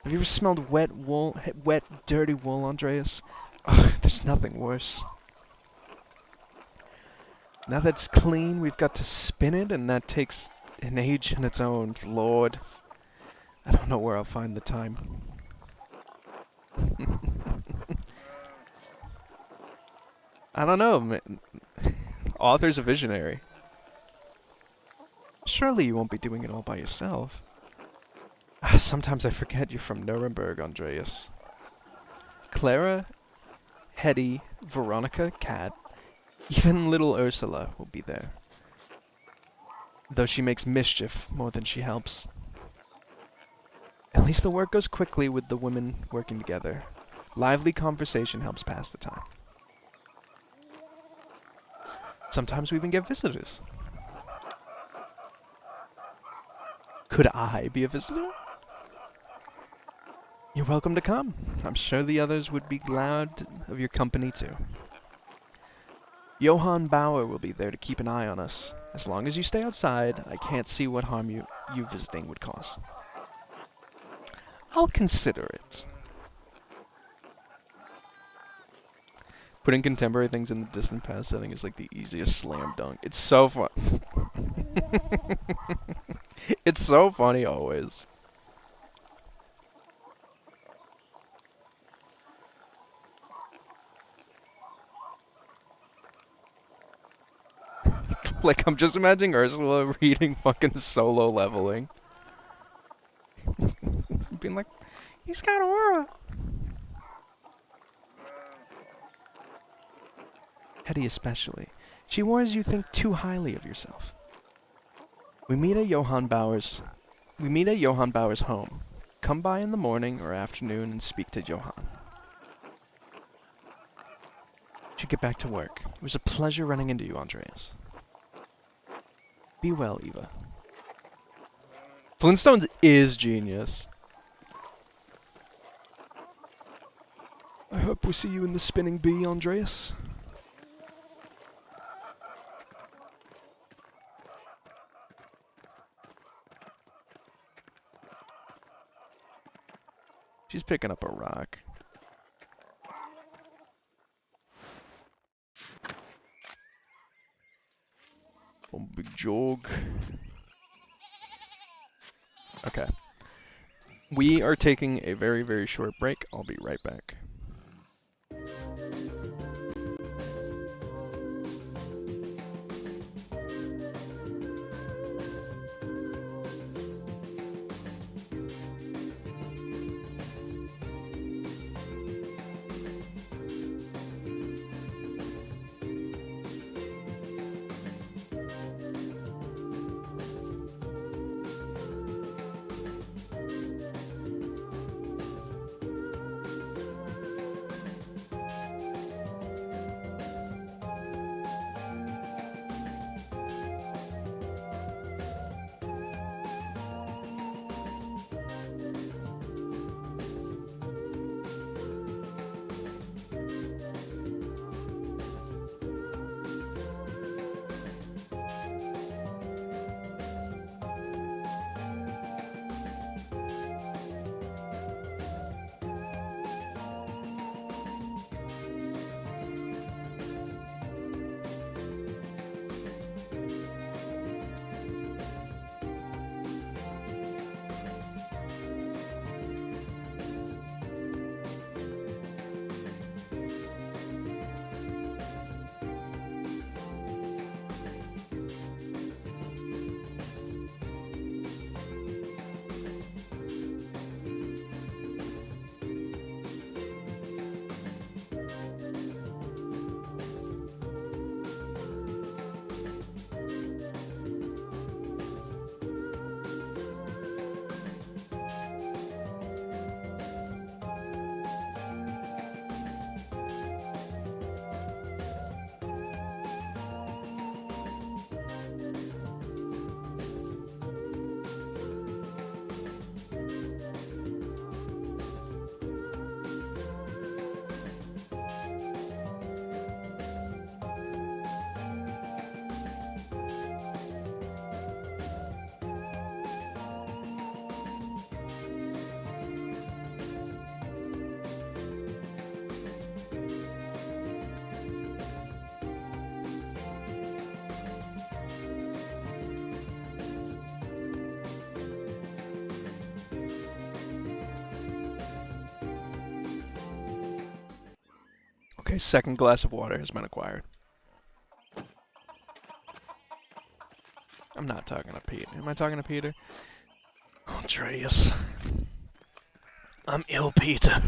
Speaker 1: Have you ever smelled wet wool, wet, dirty wool, Andreas? Ugh, there's nothing worse. Now that it's clean, we've got to spin it, and that takes an age in its own. Lord, I don't know where I'll find the time. I don't know, man. Author's a visionary. Surely you won't be doing it all by yourself. Sometimes I forget you're from Nuremberg, Andreas. Clara, Hetty, Veronica, Kat, even little Ursula will be there. Though she makes mischief more than she helps. At least the work goes quickly with the women working together. Lively conversation helps pass the time. Sometimes we even get visitors. Could I be a visitor? You're welcome to come. I'm sure the others would be glad of your company too. Johann Bauer will be there to keep an eye on us. As long as you stay outside, I can't see what harm you visiting would cause. I'll consider it. Putting contemporary things in the distant past setting is like the easiest slam dunk. It's so fun. It's so funny always. Like, I'm just imagining Ursula reading fucking Solo Leveling. Being like,
Speaker 2: He's got aura.
Speaker 1: Hetty especially. She worries you think too highly of yourself. We meet at Johann Bauer's home. Come by in the morning or afternoon and speak to Johann. Should get back to work. It was a pleasure running into you, Andreas. Be well, Eva. Flintstones is genius. I hope we see you in the spinning bee, Andreas. She's picking up a rock. Oh, big jog. Okay. We are taking a very, very short break. I'll be right back. Okay, second glass of water has been acquired. I'm not talking to Pete. Am I talking to Peter? Andreas. I'm ill, Peter.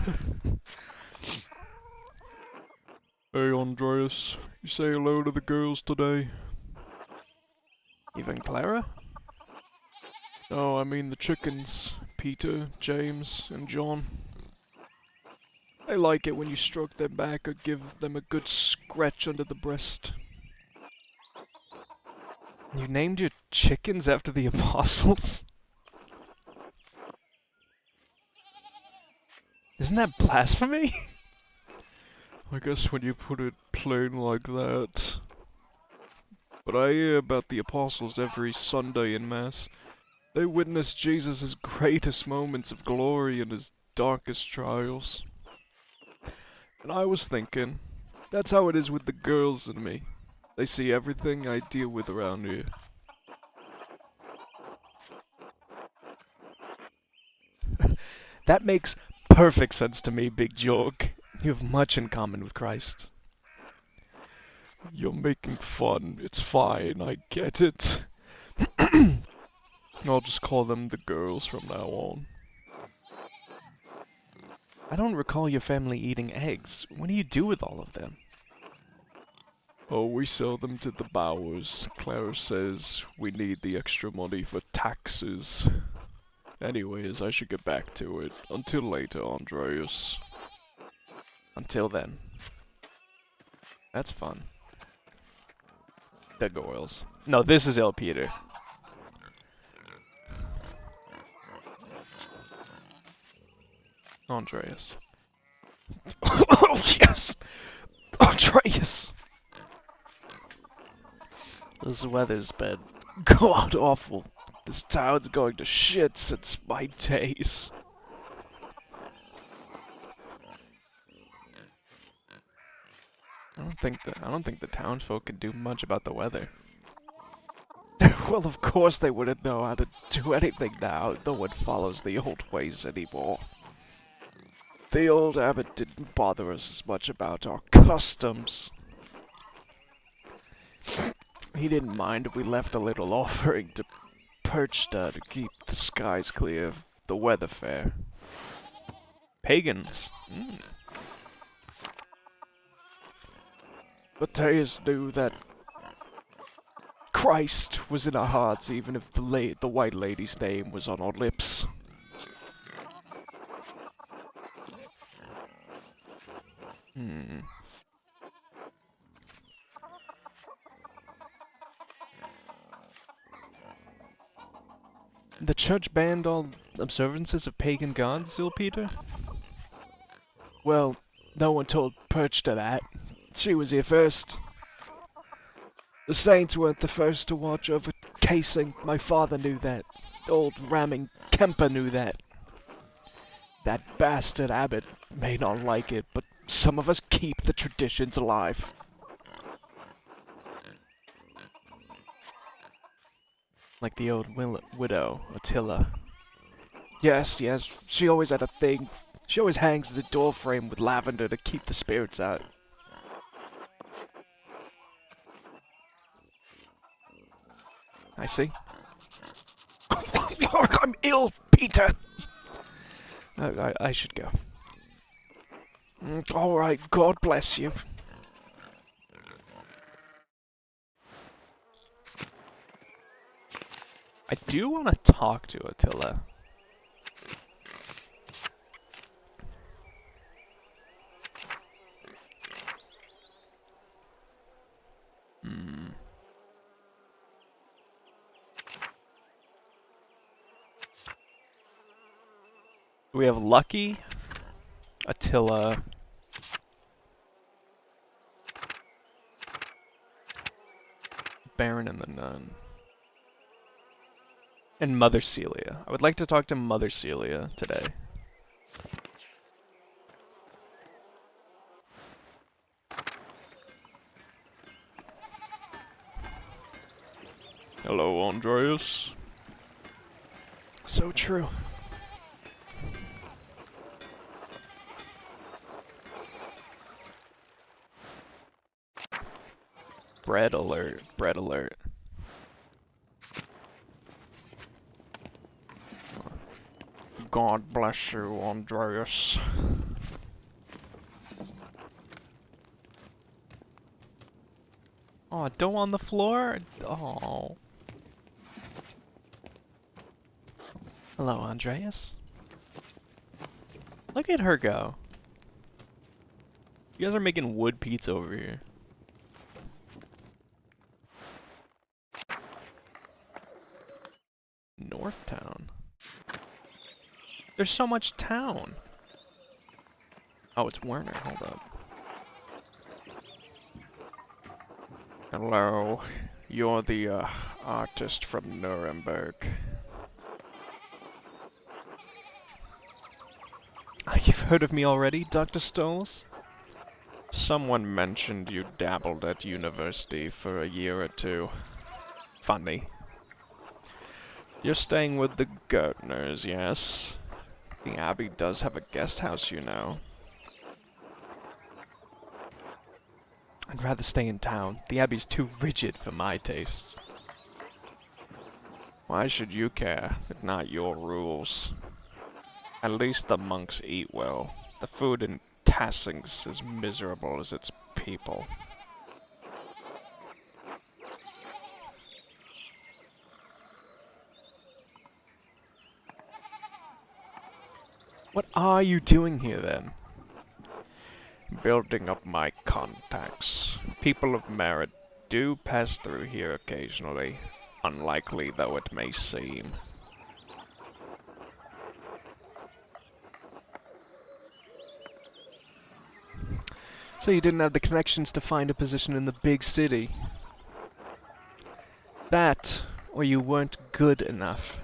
Speaker 1: Hey, Andreas. You say hello to the girls today? Even Clara? No, I mean the chickens. Peter, James, and John. I like it when you stroke their back or give them a good scratch under the breast. You named your chickens after the apostles? Isn't that blasphemy? I guess when you put it plain like that. But I hear about the apostles every Sunday in Mass. They witness Jesus' greatest moments of glory and his darkest trials. And I was thinking, that's how it is with the girls and me. They see everything I deal with around here. That makes perfect sense to me, Big Jorg. You have much in common with Christ. You're making fun. It's fine, I get it. I'll just call them the girls from now on. I don't recall your family eating eggs. What do you do with all of them? Oh, we sell them to the Bowers. Clara says we need the extra money for taxes. Anyways, I should get back to it. Until later, Andreas. Until then. That's fun. The girls. No, this is El Peter. Andreas. Oh, yes! Andreas! This weather's been god awful. This town's going to shit since my days. I don't think the townsfolk can do much about the weather. Well, of course they wouldn't know how to do anything now. No one follows the old ways anymore. The old abbot didn't bother us as much about our customs. He didn't mind if we left a little offering to Perchta to keep the skies clear of the weather fair. Pagans. But Teus knew that Christ was in our hearts even if the white lady's name was on our lips. The church banned all observances of pagan gods, Peter? Well, no one told Perchta that. She was here first. The saints weren't the first to watch over casing. My father knew that. Old ramming Kemper knew that. That bastard abbot may not like it, but some of us keep the traditions alive. Like the old widow, Attila. Yes, she always had a thing. She always hangs the door frame with lavender to keep the spirits out. I see. I'm ill, Peter! I should go. Alright, God bless you. I do want to talk to Attila. We have Lucky, Attila, Baron and the Nun, and Mother Celia. I would like to talk to Mother Celia today. Hello, Andreas. So true. Bread alert. Bread alert. God bless you, Andreas. Oh, dough on the floor? Oh. Hello, Andreas. Look at her go. You guys are making wood pizza over here. North Town. There's so much town. Oh, it's Werner. Hold up. Hello. You're the, artist from Nuremberg. You've heard of me already, Dr. Stoles? Someone mentioned you dabbled at university for a year or two. Funny. You're staying with the Gertners, yes? The Abbey does have a guest house, you know. I'd rather stay in town. The Abbey's too rigid for my tastes. Why should you care? It's not your rules. At least the monks eat well. The food in Tassing's as miserable as its people. What are you doing here, then? Building up my contacts. People of merit do pass through here occasionally, unlikely though it may seem. So you didn't have the connections to find a position in the big city? That, or you weren't good enough.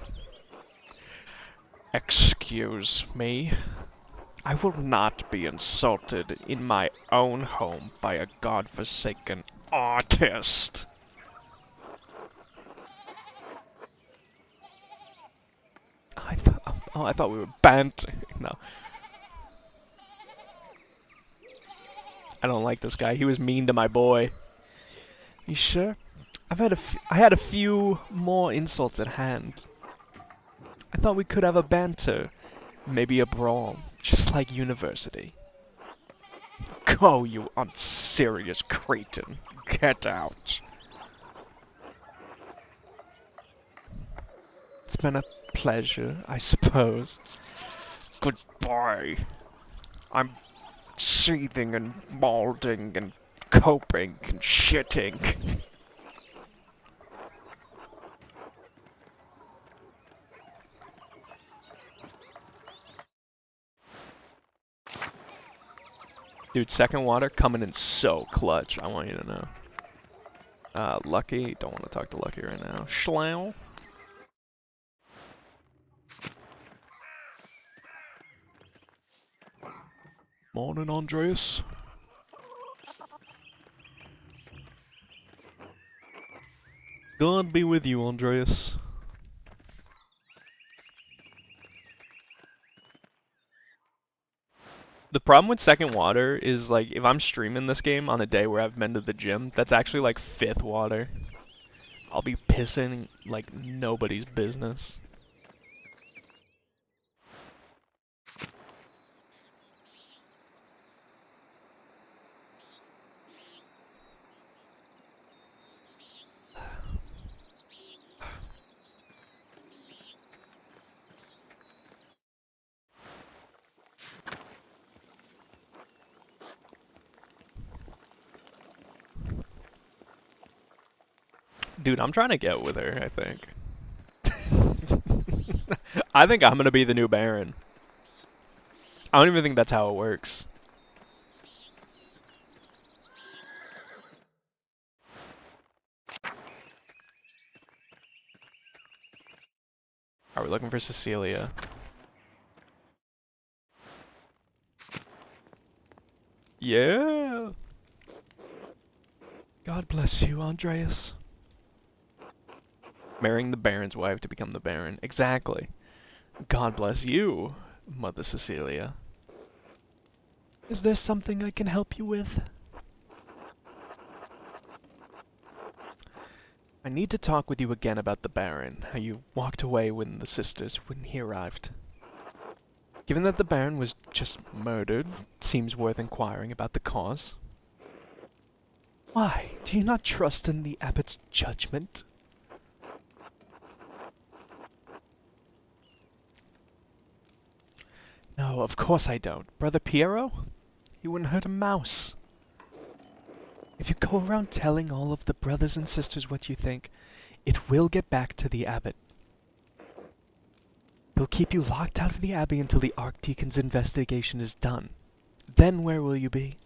Speaker 1: Excuse me. I will not be insulted in my own home by a godforsaken artist. I thought we were bantering. No. I don't like this guy. He was mean to my boy. You sure? I had a few more insults at hand. I thought we could have a banter. Maybe a brawl. Just like university. Go, you unserious cretin. Get out. It's been a pleasure, I suppose. Goodbye. I'm seething and malding and coping and shitting. Dude, second water coming in so clutch. I want you to know. Lucky. Don't want to talk to Lucky right now. Schlau. Morning, Andreas. God be with you, Andreas. The problem with second water is, like, if I'm streaming this game on a day where I've been to the gym, that's actually, like, fifth water. I'll be pissing like nobody's business. Dude, I'm trying to get with her, I think. I think I'm gonna be the new Baron. I don't even think that's how it works. Are we looking for Cecilia? Yeah! God bless you, Andreas. Marrying the Baron's wife to become the Baron. Exactly. God bless you, Mother Cecilia. Is there something I can help you with? I need to talk with you again about the Baron, how you walked away when he arrived. Given that the Baron was just murdered, it seems worth inquiring about the cause. Why? Do you not trust in the abbot's judgment? No, of course I don't. Brother Piero? He wouldn't hurt a mouse. If you go around telling all of the brothers and sisters what you think, it will get back to the abbot. He'll keep you locked out of the abbey until the Archdeacon's investigation is done. Then where will you be?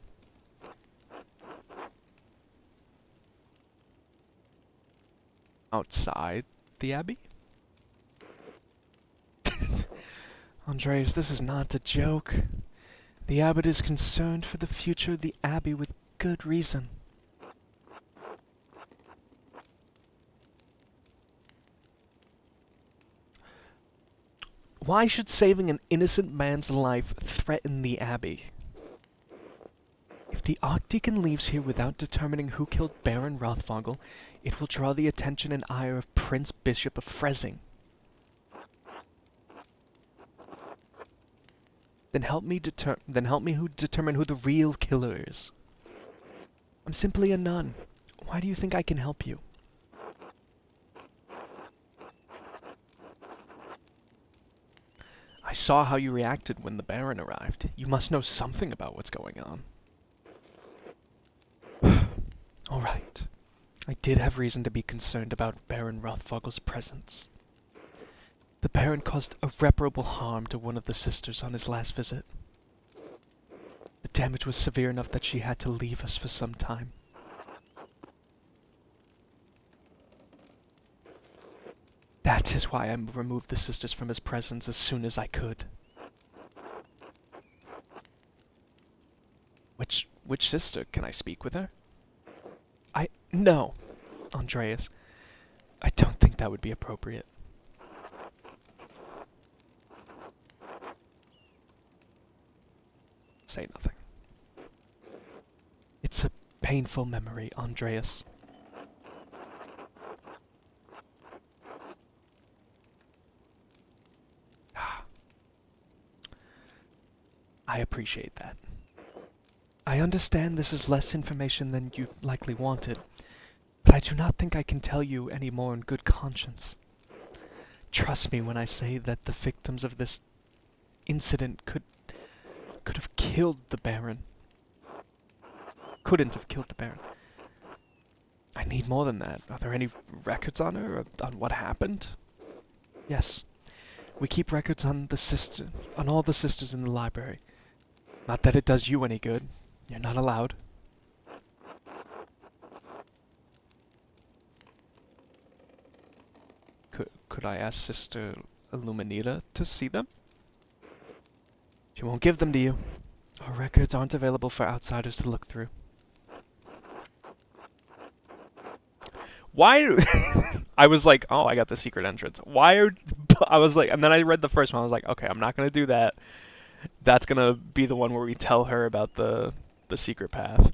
Speaker 1: Outside the abbey? Andreas, this is not a joke. The abbot is concerned for the future of the abbey with good reason. Why should saving an innocent man's life threaten the abbey? If the Archdeacon leaves here without determining who killed Baron Rothvogel, it will draw the attention and ire of Prince Bishop of Freising. Then help me determine who the real killer is. I'm simply a nun. Why do you think I can help you? I saw how you reacted when the Baron arrived. You must know something about what's going on. All right. I did have reason to be concerned about Baron Rothvogel's presence. The Baron caused irreparable harm to one of the sisters on his last visit. The damage was severe enough that she had to leave us for some time. That is why I removed the sisters from his presence as soon as I could. Which sister? Can I speak with her? No, Andreas. I don't think that would be appropriate. Say nothing. It's a painful memory, Andreas. I appreciate that. I understand this is less information than you likely wanted, but I do not think I can tell you any more in good conscience. Trust me when I say that the victims of this incident could have killed the Baron. Couldn't have killed the Baron. I need more than that. Are there any records on her, or on what happened? Yes. We keep records on all the sisters in the library. Not that it does you any good. You're not allowed. Could I ask Sister Illuminita to see them? She won't give them to you. Our records aren't available for outsiders to look through. Why? I was like, oh, I got the secret entrance. I was like, and then I read the first one. I was like, okay, I'm not gonna do that. That's gonna be the one where we tell her about the secret path.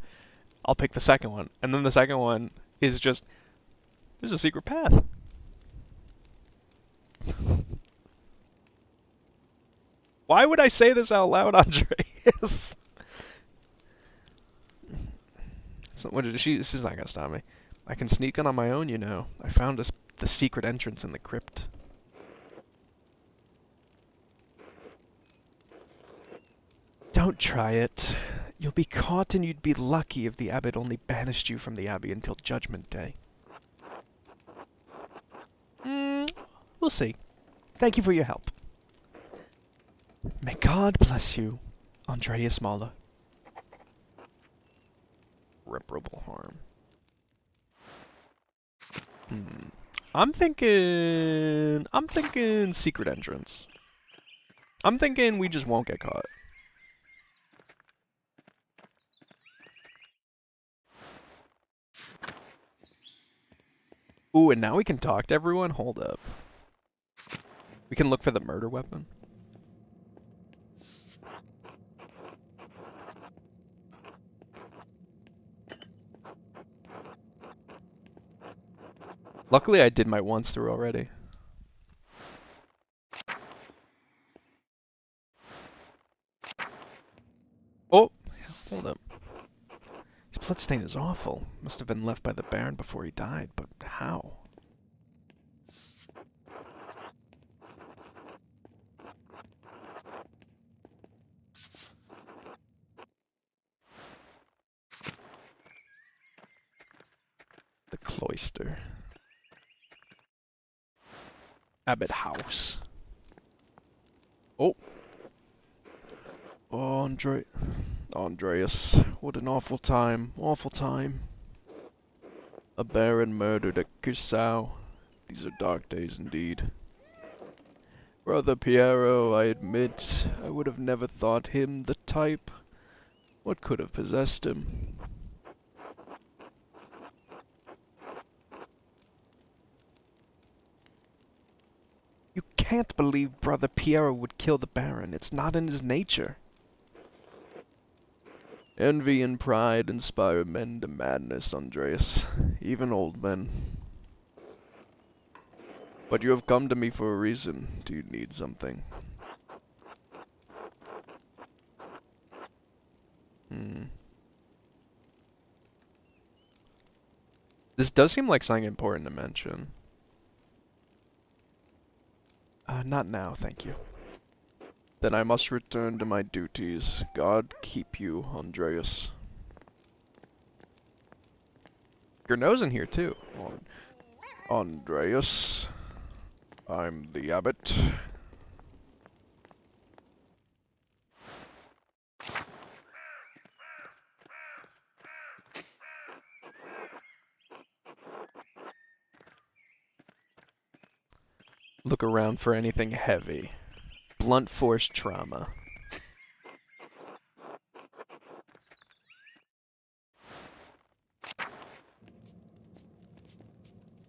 Speaker 1: I'll pick the second one, and then the second one is just there's a secret path. Why would I say this out loud, Andreas? She's not gonna stop me. I can sneak on my own, you know. I found the secret entrance in the crypt. Don't try it. You'll be caught and you'd be lucky if the abbot only banished you from the abbey until Judgment Day. We'll see. Thank you for your help. May God bless you, Andreas Mahler. Irreparable harm. I'm thinking secret entrance. I'm thinking we just won't get caught. Ooh, and now we can talk to everyone? Hold up. We can look for the murder weapon. Luckily, I did my once through already. Oh, hold up. His bloodstain is awful. Must have been left by the Baron before he died, but how? The cloister. Abbot House. Oh. Oh, Andreas. What an awful time. Awful time. A baron murdered at Cusau. These are dark days indeed. Brother Piero, I admit, I would have never thought him the type. What could have possessed him? You can't believe Brother Piero would kill the Baron. It's not in his nature. Envy and pride inspire men to madness, Andreas. Even old men. But you have come to me for a reason. Do you need something? This does seem like something important to mention. Not now, thank you. Then I must return to my duties. God keep you, Andreas. Your nose in here, too. Andreas. I'm the abbot. Look around for anything heavy. Blunt force trauma.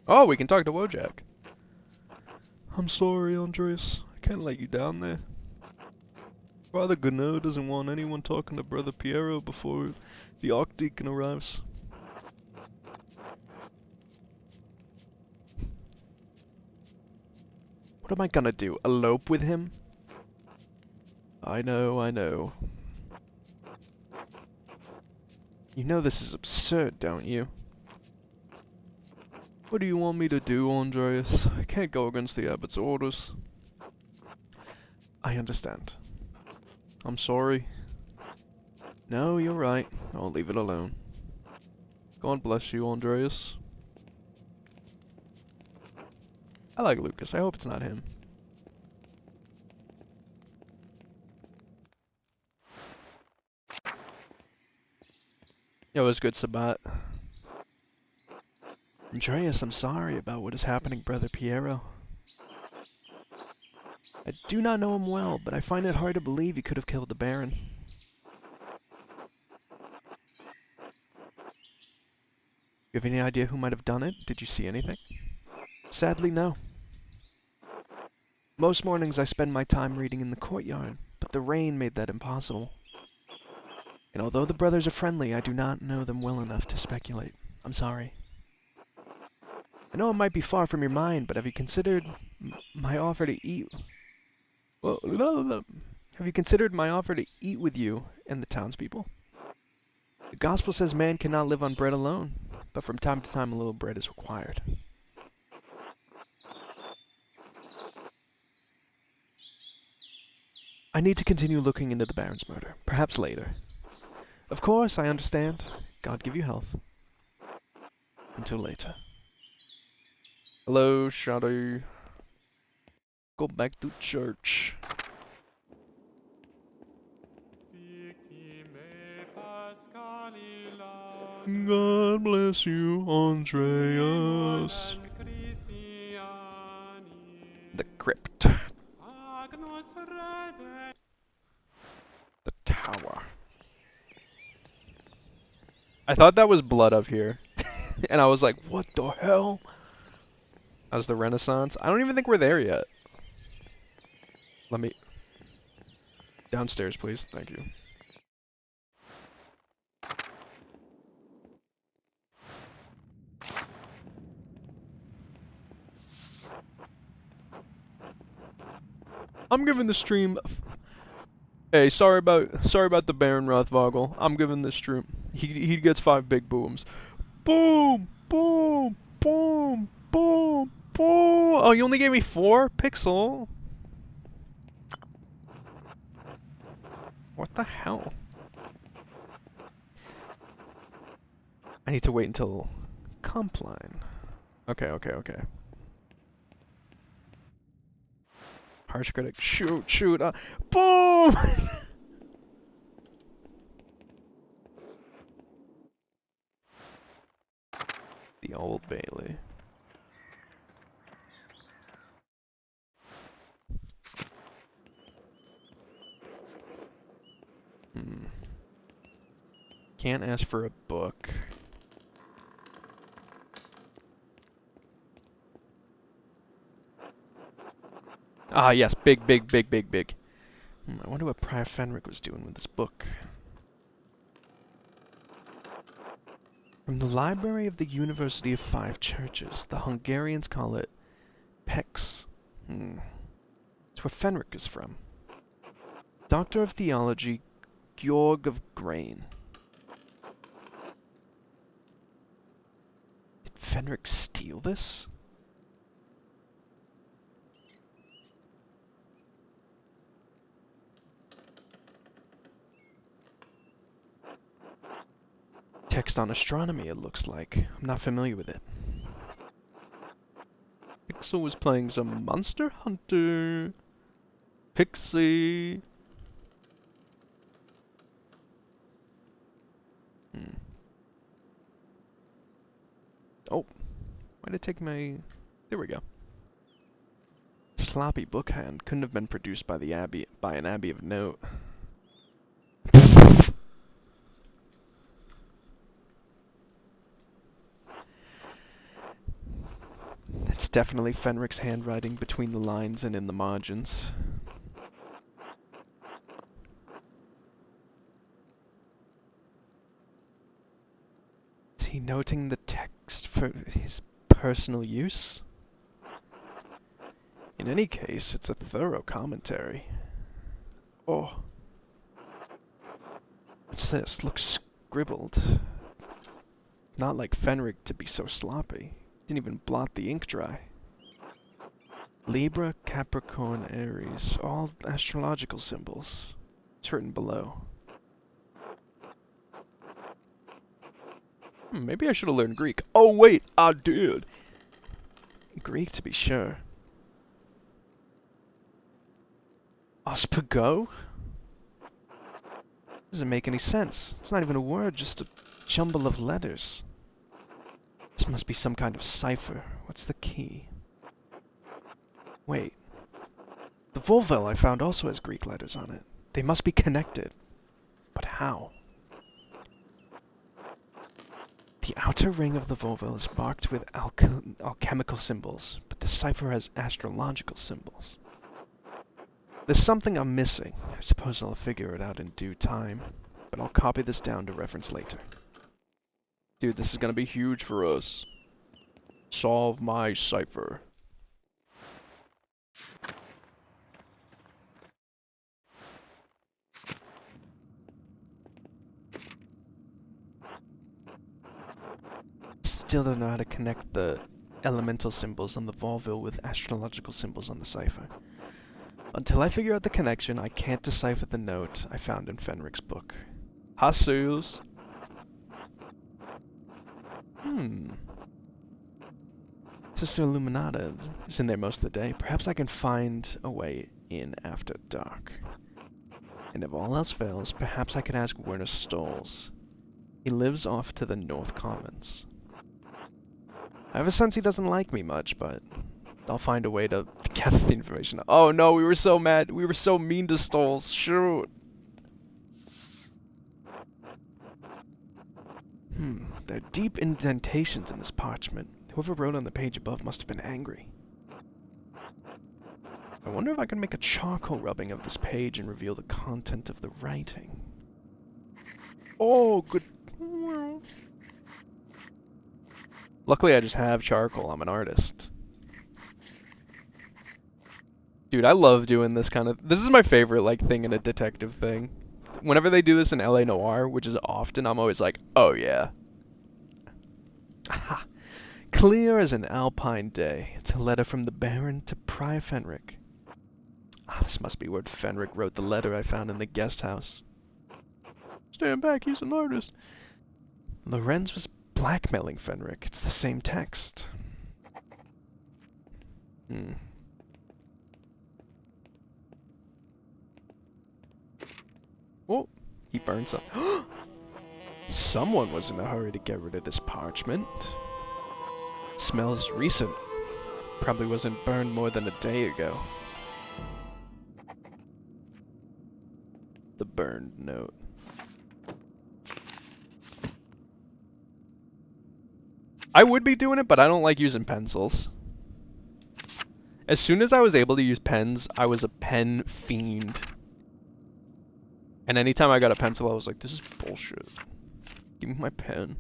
Speaker 1: Oh, we can talk to Wojak. I'm sorry, Andreas. I can't let you down there. Father Gano doesn't want anyone talking to Brother Piero before the Archdeacon arrives. What am I gonna do? Elope with him? I know, I know. You know this is absurd, don't you? What do you want me to do, Andreas? I can't go against the abbot's orders. I understand. I'm sorry. No, you're right. I'll leave it alone. God bless you, Andreas. I like Lucas. I hope it's not him. Yo, it was good, Sabat. Andreas, I'm sorry about what is happening, Brother Piero. I do not know him well, but I find it hard to believe he could have killed the Baron. You have any idea who might have done it? Did you see anything? Sadly, no. Most mornings I spend my time reading in the courtyard, but the rain made that impossible. And although the brothers are friendly, I do not know them well enough to speculate. I'm sorry. I know it might be far from your mind, but have you considered my offer to eat? Well, have you considered my offer to eat with you and the townspeople? The gospel says man cannot live on bread alone, but from time to time a little bread is required. I need to continue looking into the Baron's murder, perhaps later. Of course, I understand. God give you health. Until later. Hello, Shadow. Go back to church. God bless you, Andreas. The crypt. The tower. I thought that was blood up here. And I was like, what the hell? How's the Renaissance? I don't even think we're there yet. Let me... Downstairs, please. Thank you. I'm giving the stream. Hey, sorry about the Baron Rothvogel. I'm giving this stream. He gets 5 big booms. Boom, boom, boom, boom, boom. Oh, you only gave me 4 pixel. What the hell? I need to wait until comp line. Okay. Harsh critic. Shoot. Boom! The Old Bailey. Can't ask for a book. Ah, yes, big. I wonder what Prior Fenric was doing with this book. From the Library of the University of Five Churches, the Hungarians call it Pex. It's where Fenric is from. Doctor of Theology, Georg of Grain. Did Fenric steal this? Text on astronomy, it looks like. I'm not familiar with it. Pixel was playing some Monster Hunter. Pixie. Oh. Why did it take my... There we go. Sloppy bookhand couldn't have been produced by an abbey of note. That's definitely Fenric's handwriting between the lines and in the margins. Is he noting the text for his personal use? In any case, it's a thorough commentary. Oh. What's this? Looks scribbled. Not like Fenric to be so sloppy. Didn't even blot the ink dry. Libra, Capricorn, Aries, all astrological symbols. It's written below. Maybe I should have learned Greek. Oh wait, I did! Greek to be sure. Ospago? Doesn't make any sense. It's not even a word, just a jumble of letters. This must be some kind of cipher. What's the key? Wait. The Volvel I found also has Greek letters on it. They must be connected. But how? The outer ring of the Volvel is marked with alchemical symbols, but the cipher has astrological symbols. There's something I'm missing. I suppose I'll figure it out in due time, but I'll copy this down to reference later. Dude, this is gonna be huge for us. Solve my cipher. Still don't know how to connect the elemental symbols on the Volville with astrological symbols on the cipher. Until I figure out the connection, I can't decipher the note I found in Fenric's book. Hassels. Sister Illuminata is in there most of the day. Perhaps I can find a way in after dark. And if all else fails, perhaps I can ask Werner Stolz. He lives off to the North Commons. I have a sense he doesn't like me much, but I'll find a way to gather the information. Oh no, we were so mad. We were so mean to Stolz. Shoot. There are deep indentations in this parchment. Whoever wrote on the page above must have been angry. I wonder if I can make a charcoal rubbing of this page and reveal the content of the writing. Oh, good. Luckily, I just have charcoal. I'm an artist. Dude, I love doing this kind of... This is my favorite, like, thing in a detective thing. Whenever they do this in LA Noire, which is often, I'm always like, oh yeah. Aha. Clear as an alpine day. It's a letter from the Baron to Prior Fenric. Ah, this must be where Fenric wrote the letter I found in the guest house. Stand back, he's an artist. Lorenz was blackmailing Fenric. It's the same text. Hmm. Oh, he burns up. Someone was in a hurry to get rid of this parchment. Smells recent. Probably wasn't burned more than a day ago. The burned note. I would be doing it, but I don't like using pencils. As soon as I was able to use pens, I was a pen fiend. And anytime I got a pencil, I was like, this is bullshit. Give me my pen.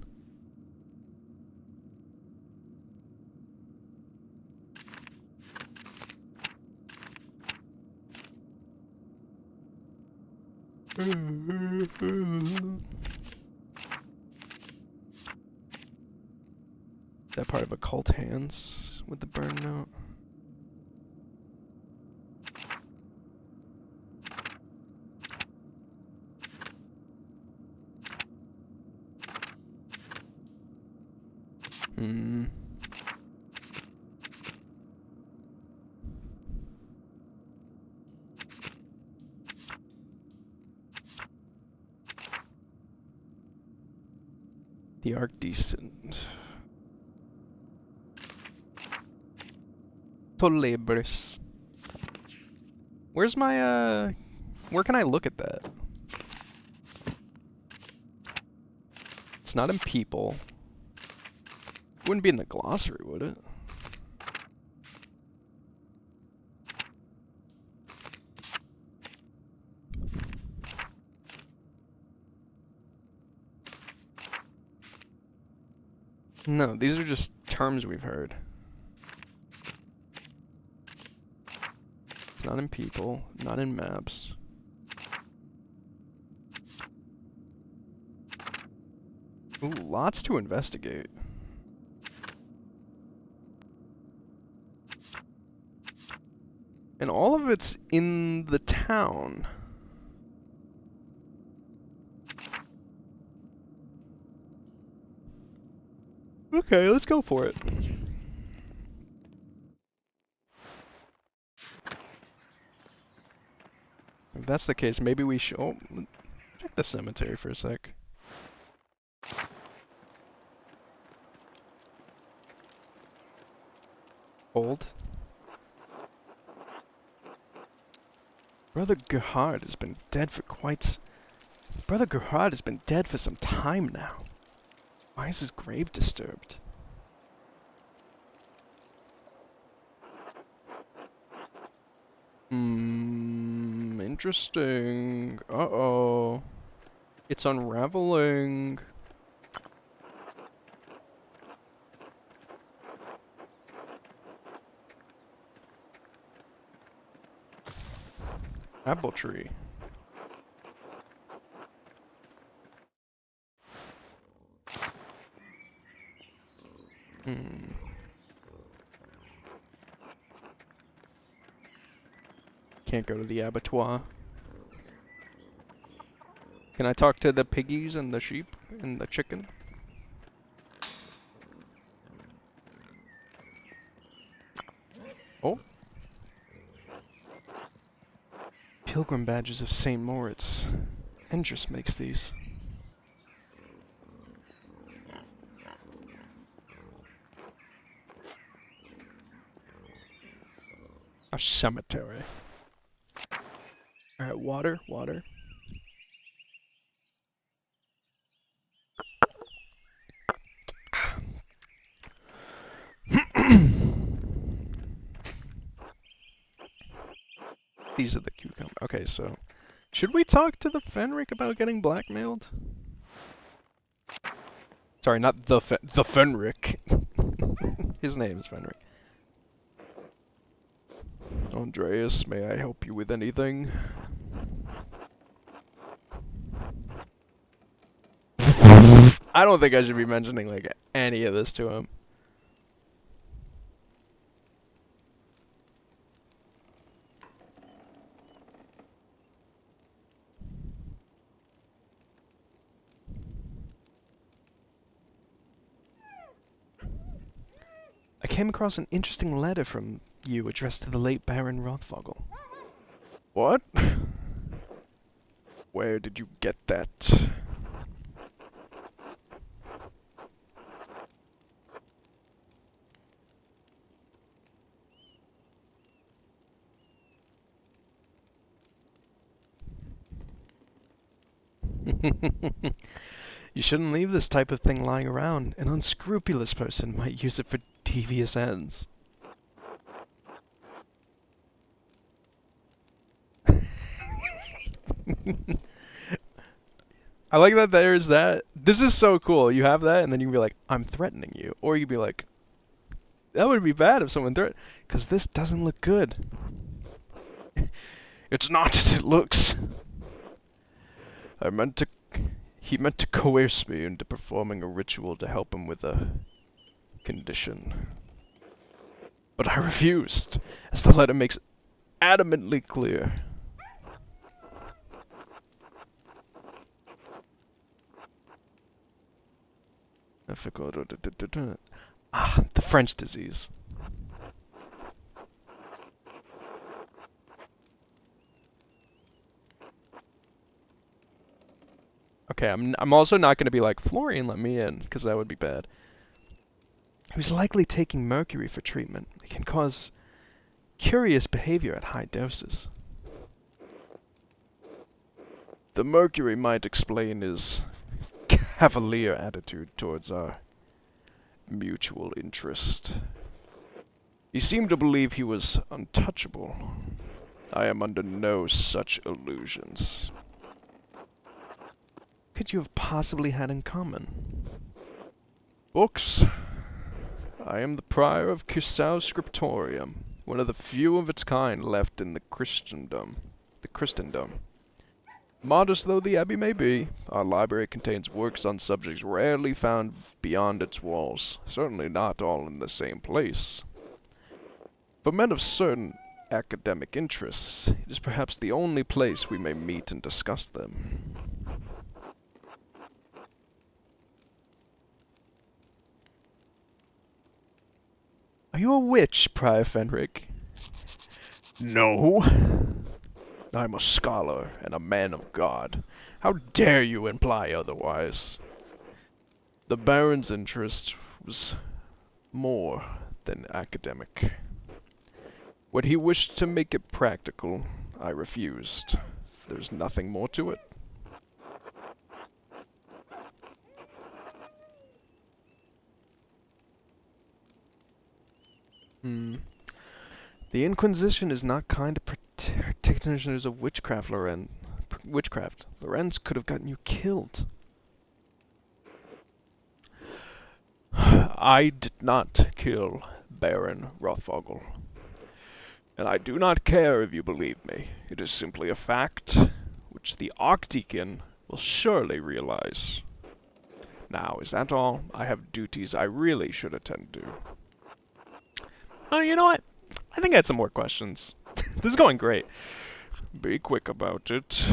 Speaker 1: That part of occult hands with the burn note. Hmm. The Archdecent. Polibris. Where's my, where can I look at that? It's not in people. Wouldn't be in the glossary, would it? No, these are just terms we've heard. It's not in people, not in maps. Ooh, lots to investigate. And all of it's in the town. Okay, let's go for it. If that's the case, maybe we should... Oh, check the cemetery for a sec. Old. Brother Gerhard has been dead for Brother Gerhard has been dead for some time now. Why is his grave disturbed? Interesting. Uh-oh. It's unraveling. Apple tree. Can't go to the abattoir. Can I talk to the piggies and the sheep and the chicken? Oh. Pilgrim badges of St. Moritz. Endress makes these. A cemetery. Alright, water. These are the cucumber. Okay, so... Should we talk to the Fenric about getting blackmailed? Sorry, not the Fenric. His name is Fenric. Andreas, may I help you with anything? I don't think I should be mentioning, like, any of this to him. I came across an interesting letter from you addressed to the late Baron Rothvogel. What? Where did you get that? You shouldn't leave this type of thing lying around. An unscrupulous person might use it for devious ends. I like that there's that. This is so cool. You have that, and then you can be like, I'm threatening you. Or you can be like, that would be bad if someone threatened. Because this doesn't look good. It's not as it looks. He meant to coerce me into performing a ritual to help him with a condition. But I refused, as the letter makes adamantly clear. Ah, the French disease. Okay, I'm also not going to be like, Florian, let me in, because that would be bad. He was likely taking mercury for treatment. It can cause curious behavior at high doses. The mercury might explain his cavalier attitude towards our mutual interest. He seemed to believe he was untouchable. I am under no such illusions. What could you have possibly had in common? Books. I am the prior of Cusau Scriptorium, one of the few of its kind left in the Christendom. Modest though the abbey may be, our library contains works on subjects rarely found beyond its walls, certainly not all in the same place. For men of certain academic interests, it is perhaps the only place we may meet and discuss them. Are you a witch, Prior Fenric? No. I'm a scholar and a man of God. How dare you imply otherwise? The Baron's interest was more than academic. When he wished to make it practical, I refused. There's nothing more to it. The Inquisition is not kind to practitioners of witchcraft, Loren. Lorenz could have gotten you killed. I did not kill Baron Rothvogel. And I do not care if you believe me. It is simply a fact, which the Archdeacon will surely realize. Now, is that all? I have duties I really should attend to. Oh, you know what? I think I had some more questions. This is going great. Be quick about it.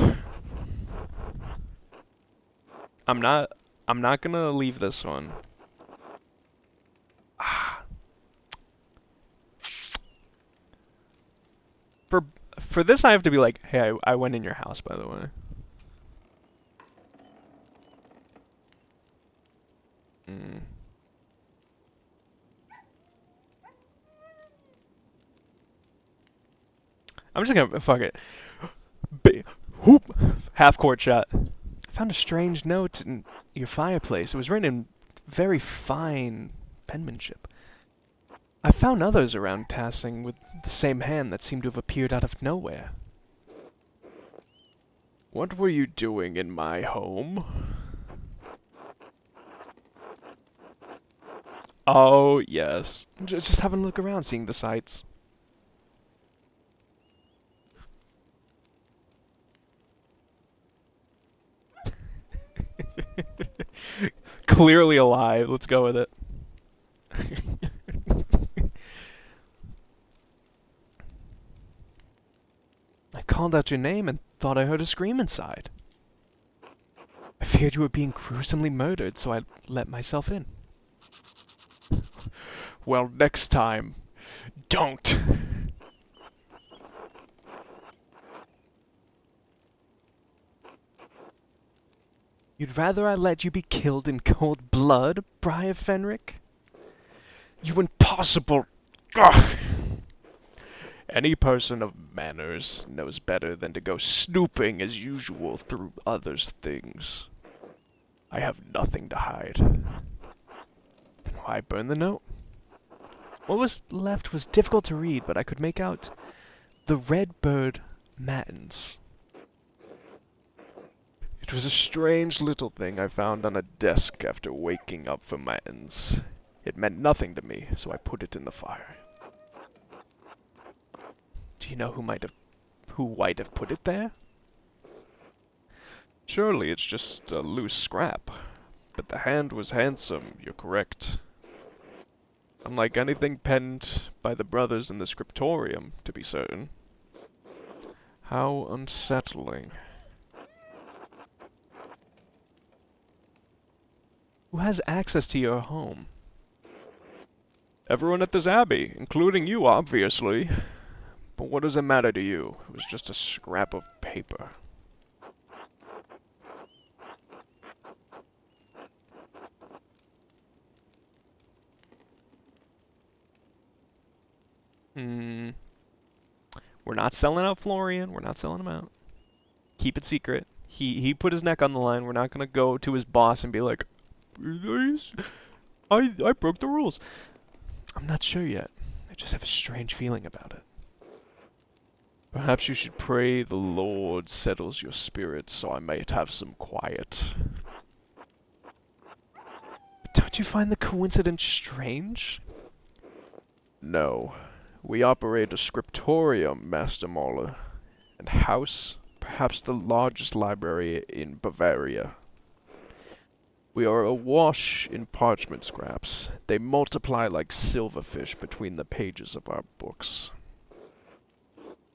Speaker 1: I'm not gonna leave this one. For this I have to be like, hey, I went in your house, by the way. I'm just gonna fuck it. Hoop! Half-court shot. I found a strange note in your fireplace. It was written in very fine penmanship. I found others around passing with the same hand that seemed to have appeared out of nowhere. What were you doing in my home? Oh, yes. Just having a look around, seeing the sights. clearly alive. Let's go with it. I called out your name and thought I heard a scream inside. I feared you were being gruesomely murdered, so I let myself in. Well, next time, don't. You'd rather I let you be killed in cold blood, Briar Fenric? You impossible... Ugh. Any person of manners knows better than to go snooping as usual through others' things. I have nothing to hide. Then why burn the note? What was left was difficult to read, but I could make out the Red Bird Matins. It was a strange little thing I found on a desk after waking up from Matins. It meant nothing to me, so I put it in the fire. Do you know who might have put it there? Surely it's just a loose scrap. But the hand was handsome, you're correct. Unlike anything penned by the brothers in the scriptorium, to be certain. How unsettling. Who has access to your home? Everyone at this abbey, including you, obviously. But what does it matter to you? It was just a scrap of paper. We're not selling out Florian. We're not selling him out. Keep it secret. He put his neck on the line. We're not gonna go to his boss and be like, I broke the rules. I'm not sure yet. I just have a strange feeling about it. Perhaps you should pray the Lord settles your spirits so I might have some quiet. But don't you find the coincidence strange? No. We operate a scriptorium, Master Mauler, and house perhaps the largest library in Bavaria. We are awash in parchment scraps. They multiply like silverfish between the pages of our books.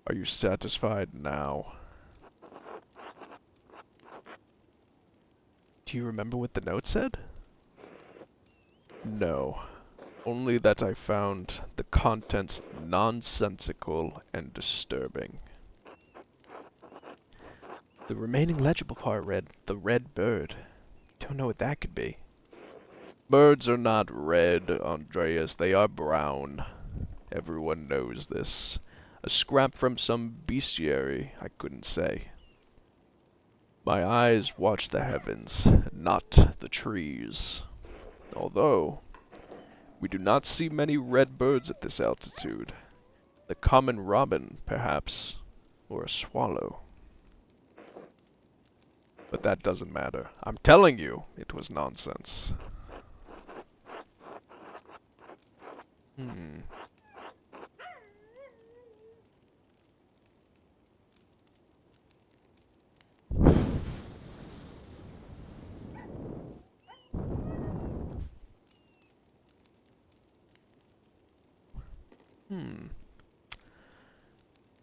Speaker 1: Are you satisfied now? Do you remember what the note said? No. Only that I found the contents nonsensical and disturbing. The remaining legible part read, "The Red Bird." Don't know what that could be. Birds are not red, Andreas. They are brown. Everyone knows this. A scrap from some bestiary, I couldn't say. My eyes watch the heavens, not the trees. Although, we do not see many red birds at this altitude. The common robin, perhaps, or a swallow. But that doesn't matter. I'm telling you, it was nonsense.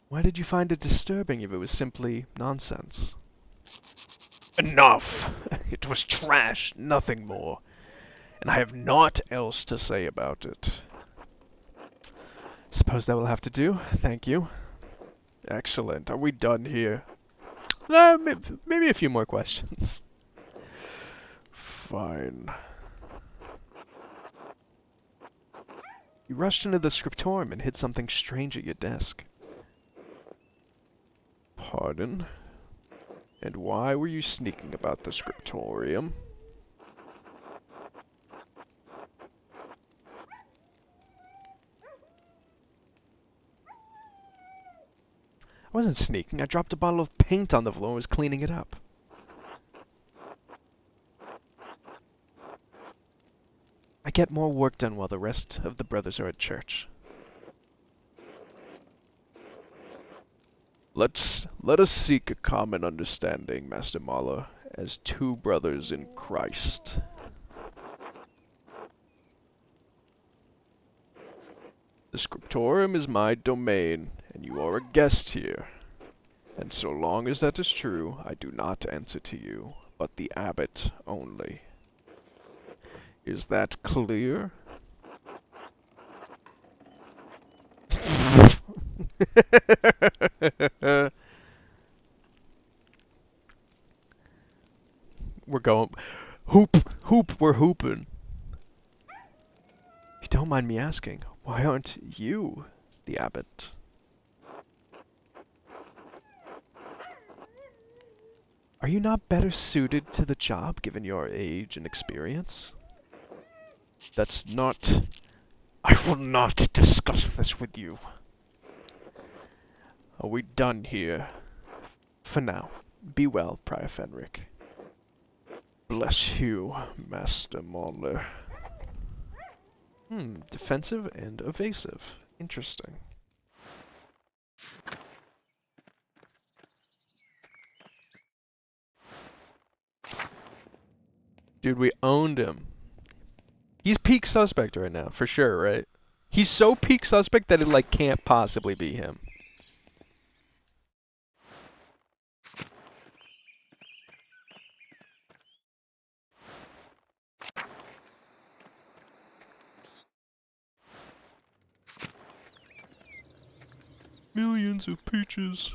Speaker 1: Why did you find it disturbing if it was simply nonsense? Enough! It was trash, nothing more. And I have naught else to say about it. Suppose that will have to do. Thank you. Excellent. Are we done here? Maybe a few more questions. Fine. You rushed into the scriptorium and hid something strange at your desk. Pardon? And why were you sneaking about the scriptorium? I wasn't sneaking. I dropped a bottle of paint on the floor and was cleaning it up. I get more work done while the rest of the brothers are at church. Let us seek a common understanding, Master Mala, as two brothers in Christ. The scriptorium is my domain, and you are a guest here. And so long as that is true, I do not answer to you, but the abbot only. Is that clear? We're going... Hoop, we're hooping. If you don't mind me asking, why aren't you the abbot? Are you not better suited to the job given your age and experience? That's not... I will not discuss this with you. Are we done here? For now. Be well, Prior Fenric. Bless you, Master Mauler. Defensive and evasive. Interesting. Dude, we owned him. He's peak suspect right now, for sure, right? He's so peak suspect that it, like, can't possibly be him. Millions of peaches.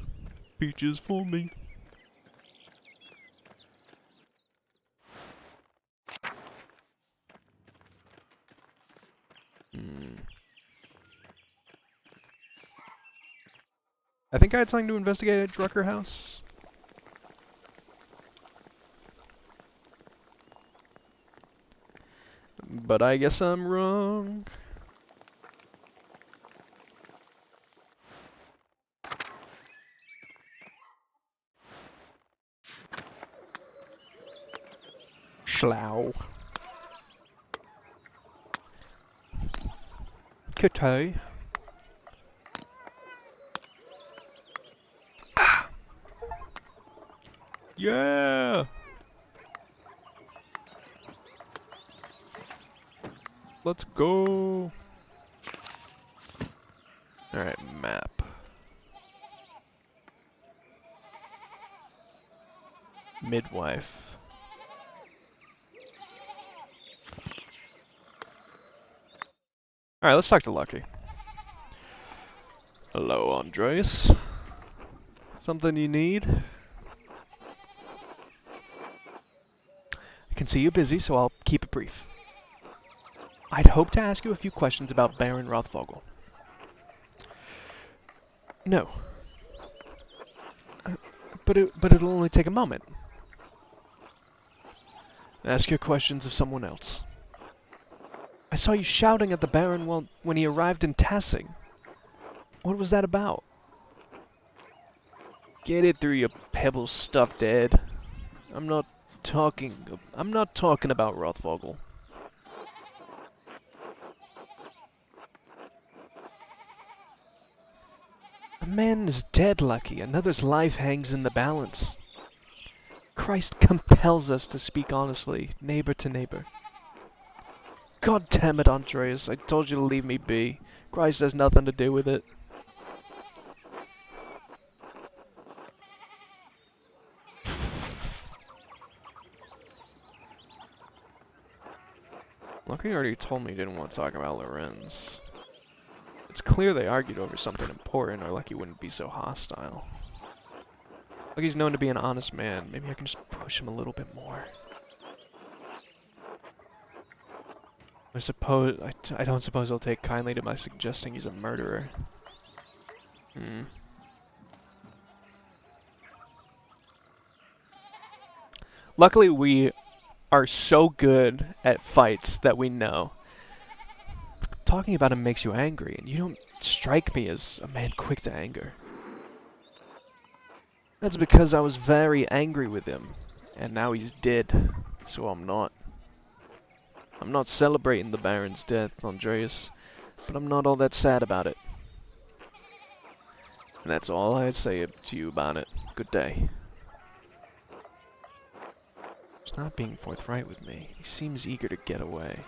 Speaker 1: Peaches for me. I think I had something to investigate at Drucker House. But I guess I'm wrong. Schlau. Kitty. Ah. Yeah. Let's go. Alright, map. Midwife. Alright, let's talk to Lucky. Hello, Andres. Something you need? I can see you're busy, so I'll keep it brief. I'd hope to ask you a few questions about Baron Rothvogel. No. But it'll only take a moment. Ask your questions of someone else. I saw you shouting at the Baron when he arrived in Tassing. What was that about? Get it through your pebble stuffed head. I'm not talking about Rothvogel. A man is dead, Lucky. Another's life hangs in the balance. Christ compels us to speak honestly, neighbor to neighbor. God damn it, Andreas. I told you to leave me be. Christ has nothing to do with it. Lucky already told me he didn't want to talk about Lorenz. It's clear they argued over something important, or Lucky wouldn't be so hostile. Lucky's known to be an honest man. Maybe I can just push him a little bit more. I don't suppose he'll take kindly to my suggesting he's a murderer. Luckily, we are so good at fights that we know. Talking about him makes you angry, and you don't strike me as a man quick to anger. That's because I was very angry with him, and now he's dead, so I'm not. I'm not celebrating the Baron's death, Andreas, but I'm not all that sad about it. And that's all I say to you about it. Good day. He's not being forthright with me. He seems eager to get away.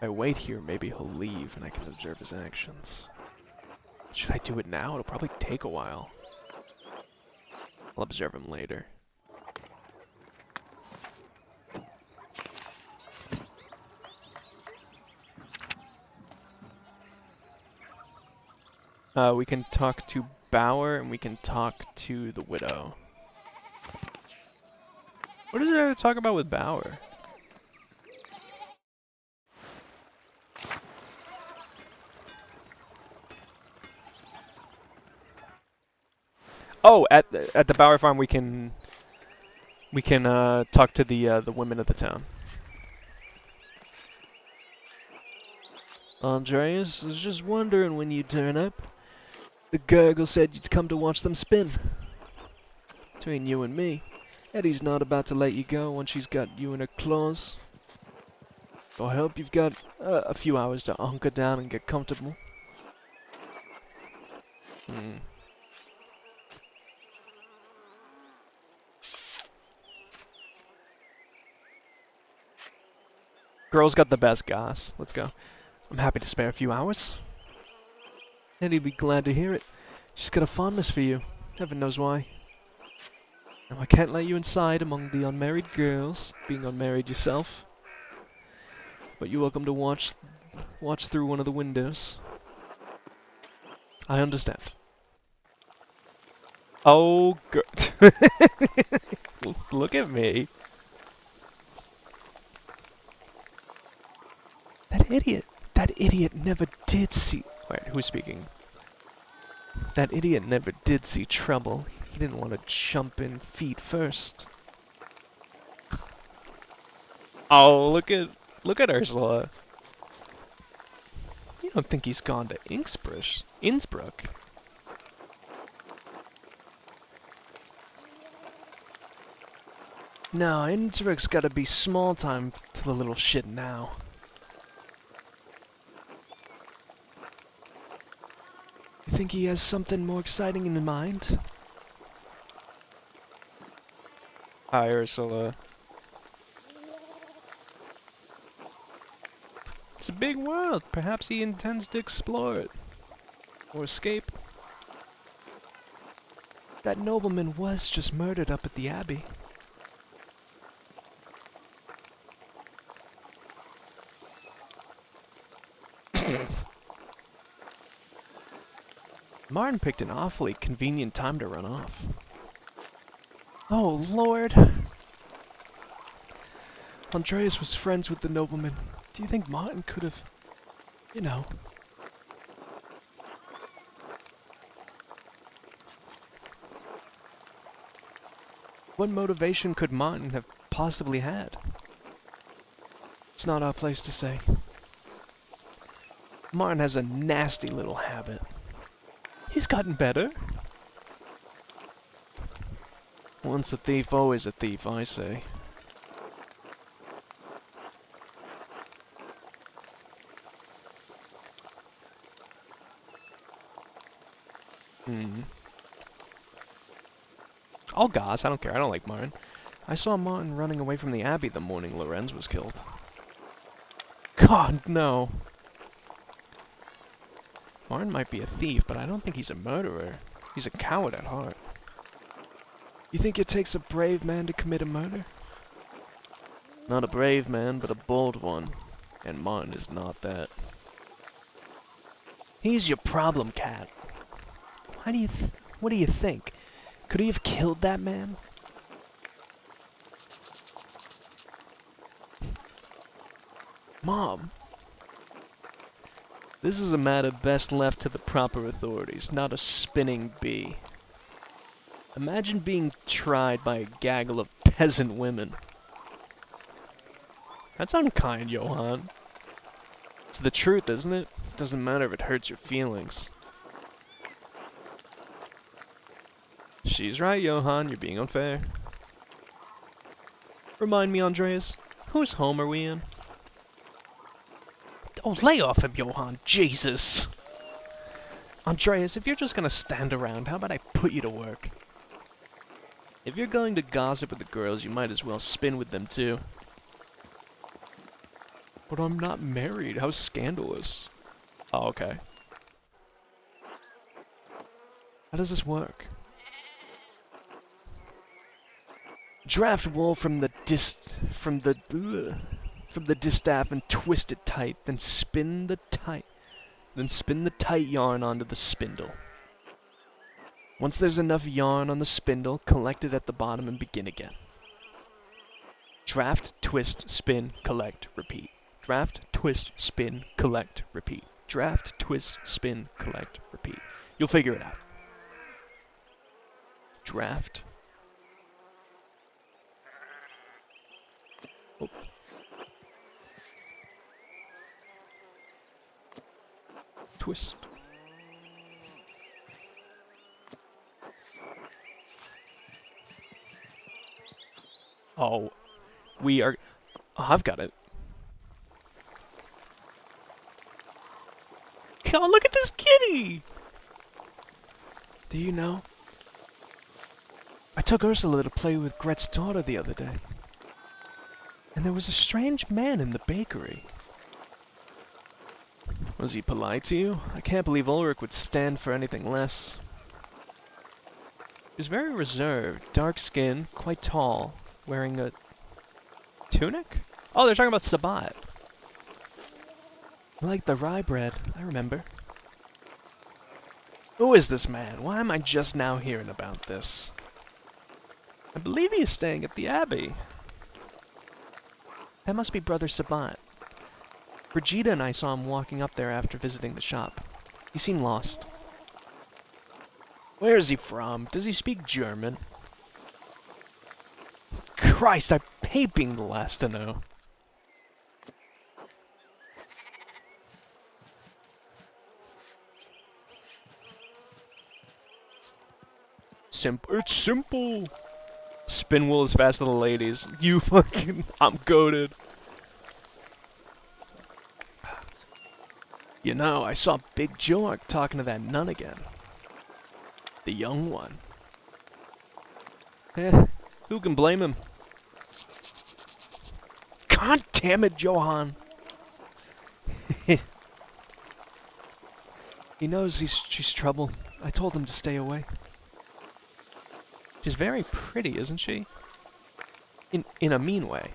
Speaker 1: I wait here, maybe he'll leave and I can observe his actions. Should I do it now? It'll probably take a while. I'll observe him later. We can talk to Bauer and we can talk to the widow. What is there to talk about with Bauer? Oh, at the Bauer farm we can talk to the women of the town.
Speaker 2: Andreas, I was just wondering when you'd turn up. The gurgle said you'd come to watch them spin. Between you and me, Eddie's not about to let you go once she's got you in her claws. I hope you've got a few hours to hunker down and get comfortable.
Speaker 1: Girl's got the best goss. Let's go. I'm happy to spare a few hours.
Speaker 2: Eddie'd be glad to hear it. She's got a fondness for you. Heaven knows why. Now, I can't let you inside among the unmarried girls, being unmarried yourself. But you're welcome to watch through one of the windows.
Speaker 1: I understand. Oh, good. Look at me.
Speaker 2: That idiot never did see...
Speaker 1: Wait, who's speaking?
Speaker 2: That idiot never did see trouble. He didn't want to jump in feet first.
Speaker 1: Oh, look at Ursula.
Speaker 2: You don't think he's gone to
Speaker 1: Innsbruck?
Speaker 2: No, Innsbruck's gotta be small time to the little shit now. You think he has something more exciting in mind?
Speaker 1: Hi, Ursula.
Speaker 2: It's a big world. Perhaps he intends to explore it. Or escape. That nobleman was just murdered up at the Abbey.
Speaker 1: Martin picked an awfully convenient time to run off.
Speaker 2: Oh, Lord. Andreas was friends with the nobleman. Do you think Martin could have, you know... What motivation could Martin have possibly had? It's not our place to say. Martin has a nasty little habit. He's gotten better.
Speaker 1: Once a thief, always a thief, I say. I'll goss, I don't care, I don't like Martin.
Speaker 2: I saw Martin running away from the Abbey the morning Lorenz was killed.
Speaker 1: God, no.
Speaker 2: Martin might be a thief, but I don't think he's a murderer. He's a coward at heart. You think it takes a brave man to commit a murder?
Speaker 1: Not a brave man, but a bold one. And Martin is not that.
Speaker 2: He's your problem, Cat. What do you think? Could he have killed that man? Mom.
Speaker 1: This is a matter best left to the proper authorities, not a spinning bee. Imagine being tried by a gaggle of peasant women. That's unkind, Johann. It's the truth, isn't it? Doesn't matter if it hurts your feelings. She's right, Johann. You're being unfair. Remind me, Andreas, whose home are we in?
Speaker 2: Oh, lay off him, Johann. Jesus. Andreas, if you're just gonna stand around, how about I put you to work?
Speaker 1: If you're going to gossip with the girls, you might as well spin with them, too. But I'm not married. How scandalous. Oh, okay.
Speaker 2: How does this work? Draft wool from the distaff and twist it tight, then spin the tight yarn onto the spindle. Once there's enough yarn on the spindle, collect it at the bottom and begin again. Draft, twist, spin, collect, repeat. Draft, twist, spin, collect, repeat. Draft, twist, spin, collect, repeat. You'll figure it out. Draft. Oh. Twist.
Speaker 1: Oh, we are... Oh, I've got it. God, look at this kitty!
Speaker 2: Do you know? I took Ursula to play with Gret's daughter the other day. And there was a strange man in the bakery.
Speaker 1: Was he polite to you?
Speaker 2: I can't believe Ulrich would stand for anything less.
Speaker 1: He was very reserved, dark skin, quite tall, wearing a tunic? Oh, they're talking about Sabat.
Speaker 2: Like the rye bread, I remember.
Speaker 1: Who is this man? Why am I just now hearing about this? I believe he is staying at the Abbey.
Speaker 2: That must be Brother Sabat. Brigida and I saw him walking up there after visiting the shop. He seemed lost.
Speaker 1: Where is he from? Does he speak German?
Speaker 2: Christ, I hate being the last to know.
Speaker 1: It's simple. Spin wool as fast as the ladies. You fucking... I'm goated.
Speaker 2: You know, I saw Big Jorg talking to that nun again. The young one.
Speaker 1: Who can blame him?
Speaker 2: God damn it, Johann! He knows she's trouble. I told him to stay away.
Speaker 1: She's very pretty, isn't she?
Speaker 2: In a mean way.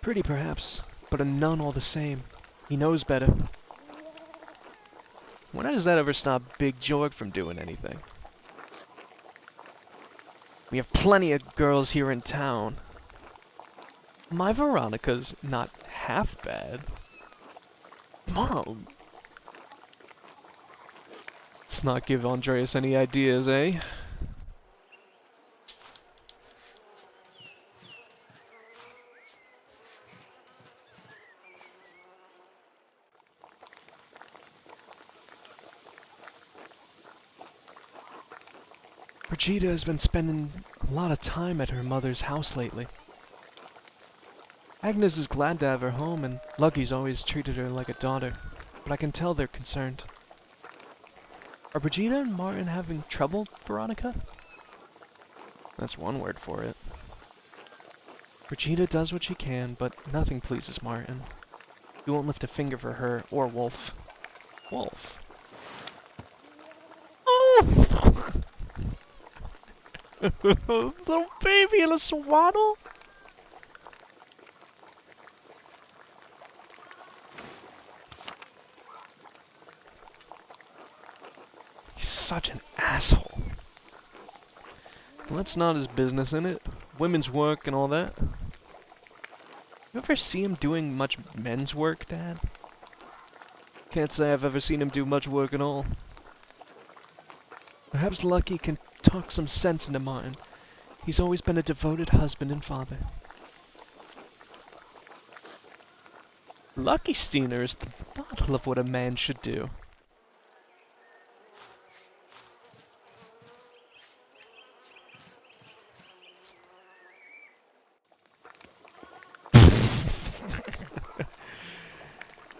Speaker 2: Pretty, perhaps, but a nun all the same. He knows better.
Speaker 1: When does that ever stop Big Jorg from doing anything?
Speaker 2: We have plenty of girls here in town.
Speaker 1: My Veronica's not half bad.
Speaker 2: Mom!
Speaker 1: Let's not give Andreas any ideas, eh?
Speaker 2: Brigida has been spending a lot of time at her mother's house lately. Agnes is glad to have her home, and Lucky's always treated her like a daughter, but I can tell they're concerned. Are Brigida and Martin having trouble, Veronica?
Speaker 1: That's one word for it.
Speaker 2: Brigida does what she can, but nothing pleases Martin. He won't lift a finger for her or Wolf.
Speaker 1: Wolf.
Speaker 2: Oh! Little baby in a swaddle? He's such an asshole.
Speaker 1: Well, that's not his business, innit? Women's work and all that.
Speaker 2: You ever see him doing much men's work, Dad? Can't say I've ever seen him do much work at all. Perhaps Lucky can talk some sense into Martin. He's always been a devoted husband and father.
Speaker 1: Lucky Steiner is the
Speaker 2: Model of what a man should do.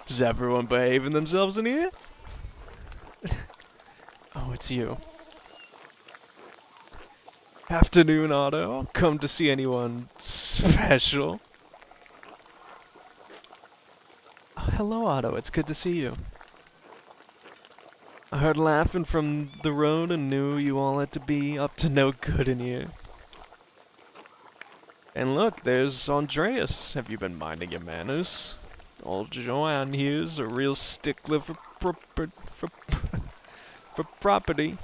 Speaker 1: Is everyone behaving themselves in here?
Speaker 2: Oh, it's you.
Speaker 1: Afternoon, Otto. Come to see anyone special? Hello, Otto. It's good to see you. I heard laughing from the road and knew you all had to be up to no good in here. And look, there's Andreas. Have you been minding your manners? Old Joanne here's a real stickler for for property.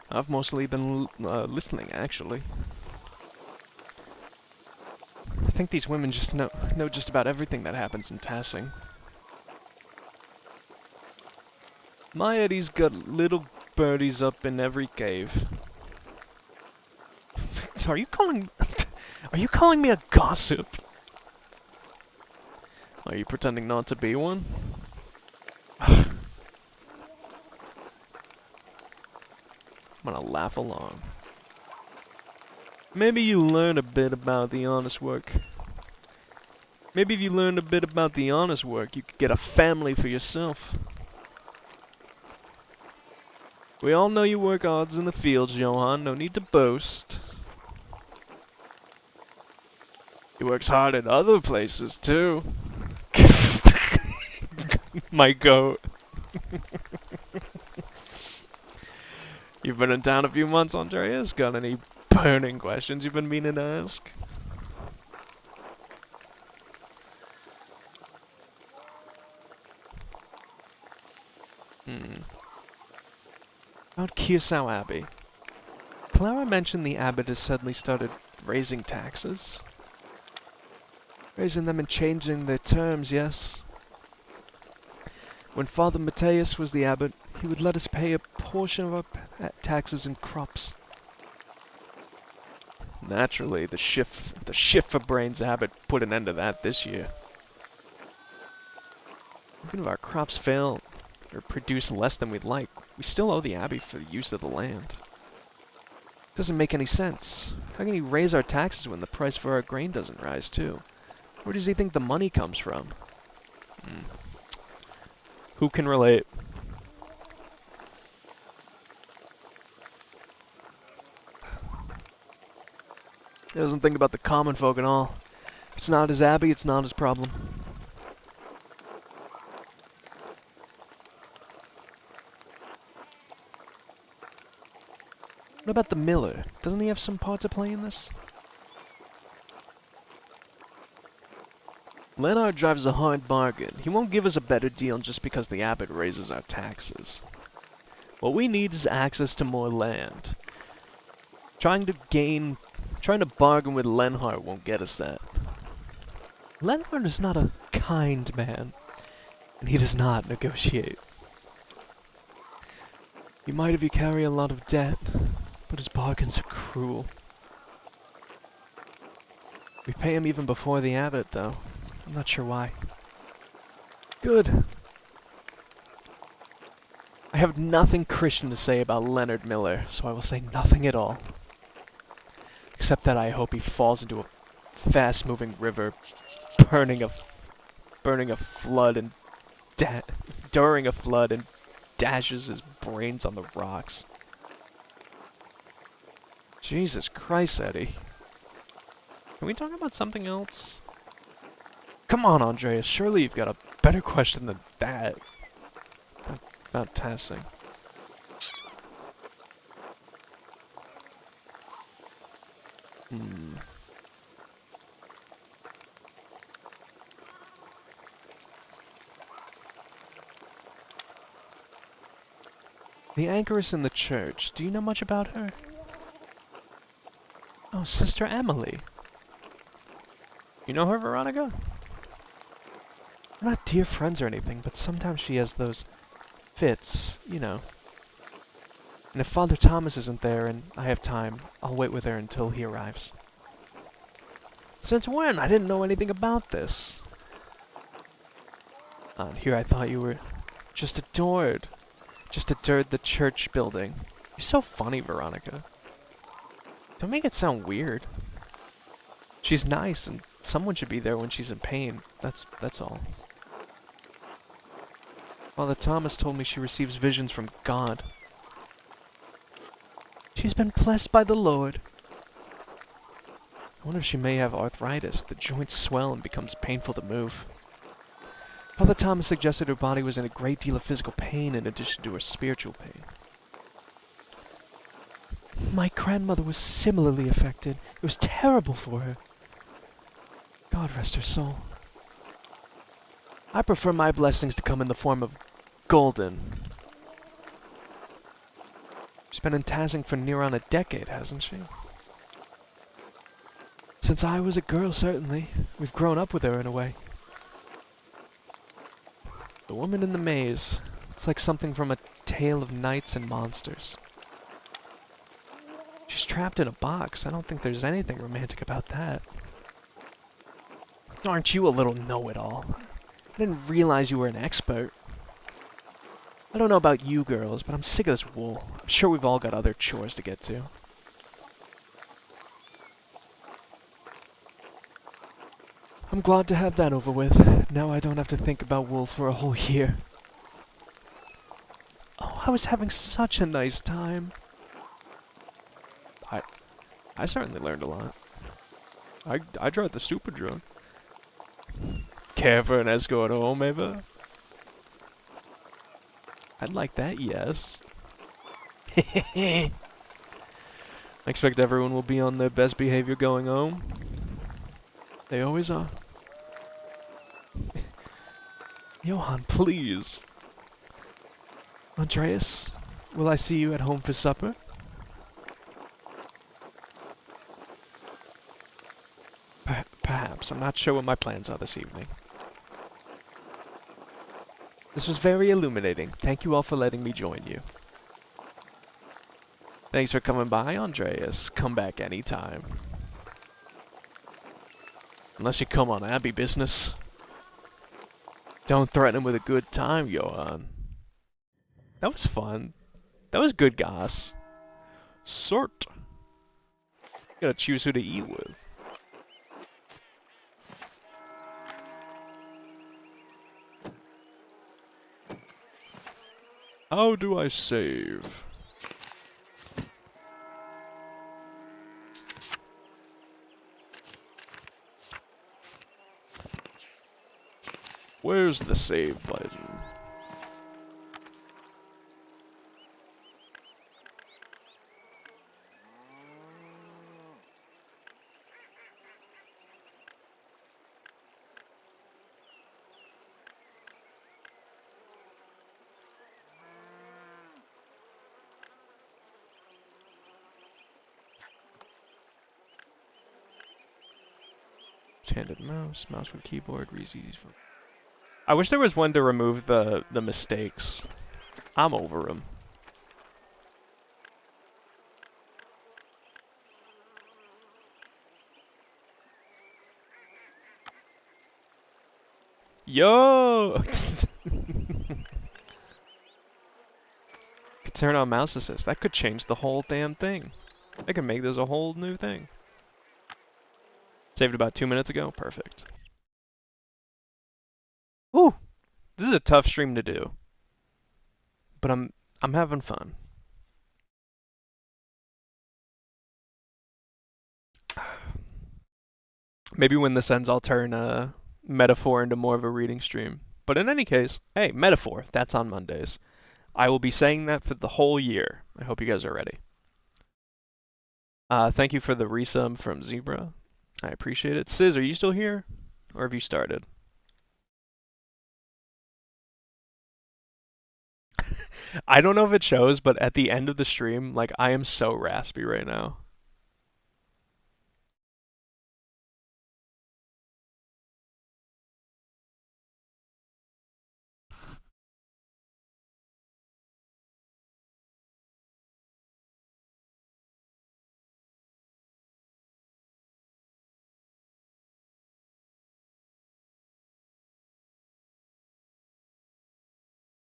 Speaker 1: I've mostly been listening, actually. I think these women just know just about everything that happens in Tassing. My Eddie's got little birdies up in every cave. Are you calling me a gossip? Are you pretending not to be one? I'm gonna laugh along. Maybe you learn a bit about the honest work. Maybe if you learned a bit about the honest work, you could get a family for yourself. We all know you work odds in the fields, Johann. No need to boast. He works hard at other places, too. My goat. You've been in town a few months, Andreas. Got any burning questions you've been meaning to ask? About Kearsau Abbey. Clara mentioned the abbot has suddenly started raising taxes. Raising them and changing their terms, yes. When Father Matthias was the abbot, he would let us pay a portion of our taxes in crops. Naturally, the shift for brains abbot put an end to that this year. Even if our crops fail or produce less than we'd like, we still owe the abbey for the use of the land. Doesn't make any sense. How can he raise our taxes when the price for our grain doesn't rise too? Where does he think the money comes from? Who can relate? He doesn't think about the common folk at all. If it's not his abbey, it's not his problem. What about the miller? Doesn't he have some part to play in this? Leonard drives a hard bargain. He won't give us a better deal just because the abbot raises our taxes. What we need is access to more land. Trying to bargain with Lenhart won't get us that. Lenhart is not a kind man, and he does not negotiate. He might if you carry a lot of debt, but his bargains are cruel. We pay him even before the abbot, though. I'm not sure why. Good. I have nothing Christian to say about Leonard Miller, so I will say nothing at all. Except that I hope he falls into a fast-moving river, burning a flood and during a flood and dashes his brains on the rocks. Jesus Christ, Eddie. Can we talk about something else? Come on, Andreas. Surely you've got a better question than that. About Tassing. The anchoress in the church. Do you know much about her? Oh, Sister Emily. You know her, Veronica? We're not dear friends or anything, but sometimes she has those fits, you know. And if Father Thomas isn't there and I have time, I'll wait with her until he arrives. Since when? I didn't know anything about this. Here I thought you were just adored the church building. You're so funny, Veronica. Don't make it sound weird. She's nice, and someone should be there when she's in pain. That's all. Father Thomas told me she receives visions from God.
Speaker 2: She's been blessed by the Lord.
Speaker 1: I wonder if she may have arthritis. The joints swell and becomes painful to move.
Speaker 2: Father Thomas suggested her body was in a great deal of physical pain in addition to her spiritual pain. My grandmother was similarly affected. It was terrible for her. God rest her soul. I prefer my blessings to come in the form of golden. She's been in Tazing for near on a decade, hasn't she? Since I was a girl, certainly. We've grown up with her in a way. The woman in the maze. It's like something from a tale of knights and monsters. She's trapped in a box. I don't think there's anything romantic about that. Aren't you a little know-it-all? I didn't realize you were an expert. I don't know about you girls, but I'm sick of this wool. I'm sure we've all got other chores to get to. I'm glad to have that over with. Now I don't have to think about wool for a whole year. Oh, I was having such a nice time.
Speaker 1: I certainly learned a lot. I tried the super drug. Care for an escort home, Ava? I'd like that, yes. I expect everyone will be on their best behavior going home. They always are.
Speaker 2: Johann, please. Andreas, will I see you at home for supper?
Speaker 1: Perhaps. I'm not sure what my plans are this evening.
Speaker 2: This was very illuminating. Thank you all for letting me join you.
Speaker 1: Thanks for coming by, Andreas. Come back anytime. Unless you come on Abbey business. Don't threaten him with a good time, Johann. That was fun. That was good goss. Sort. Gotta choose who to eat with. How do I save? Where's the save button? Handed mouse, mouse with keyboard, easy. I wish there was one to remove the mistakes. I'm over them. Yo! Could turn on mouse assist. That could change the whole damn thing. They can make this a whole new thing. Saved about 2 minutes ago. Perfect. Ooh! This is a tough stream to do. But I'm having fun. Maybe when this ends I'll turn Metaphor into more of a reading stream. But in any case, hey, Metaphor, that's on Mondays. I will be saying that for the whole year. I hope you guys are ready. Thank you for the resub from Zebra. I appreciate it. Sis, are you still here? Or have you started? I don't know if it shows, but at the end of the stream, like, I am so raspy right now.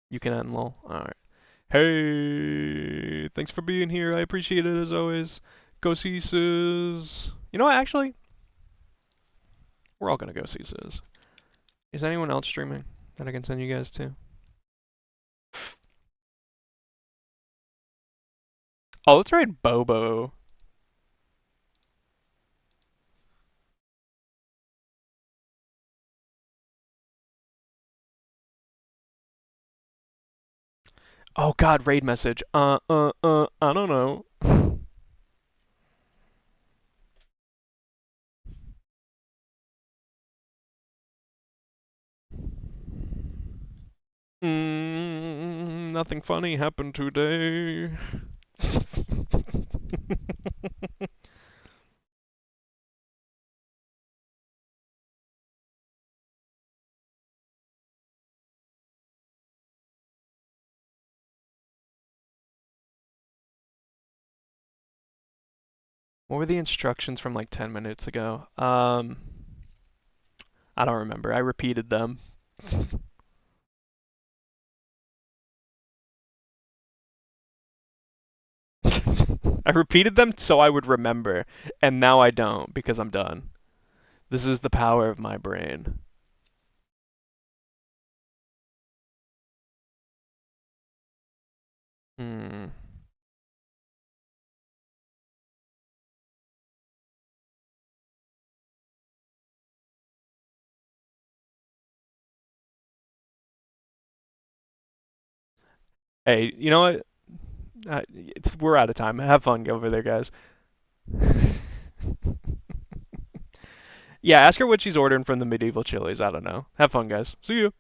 Speaker 1: You can end lol. Alright. Hey, thanks for being here. I appreciate it as always. Go see Sis. You know what, actually? We're all gonna go see Sis. Is anyone else streaming that I can send you guys to? Oh, let's raid Bobo. Oh God, raid message. I don't know. Nothing funny happened today. What were the instructions from like 10 minutes ago? I don't remember. I repeated them. I repeated them so I would remember, and now I don't because I'm done. This is the power of my brain. Hmm. Hey, you know what? We're out of time. Have fun over there, guys. Yeah, ask her what she's ordering from the medieval chilies. I don't know. Have fun, guys. See you.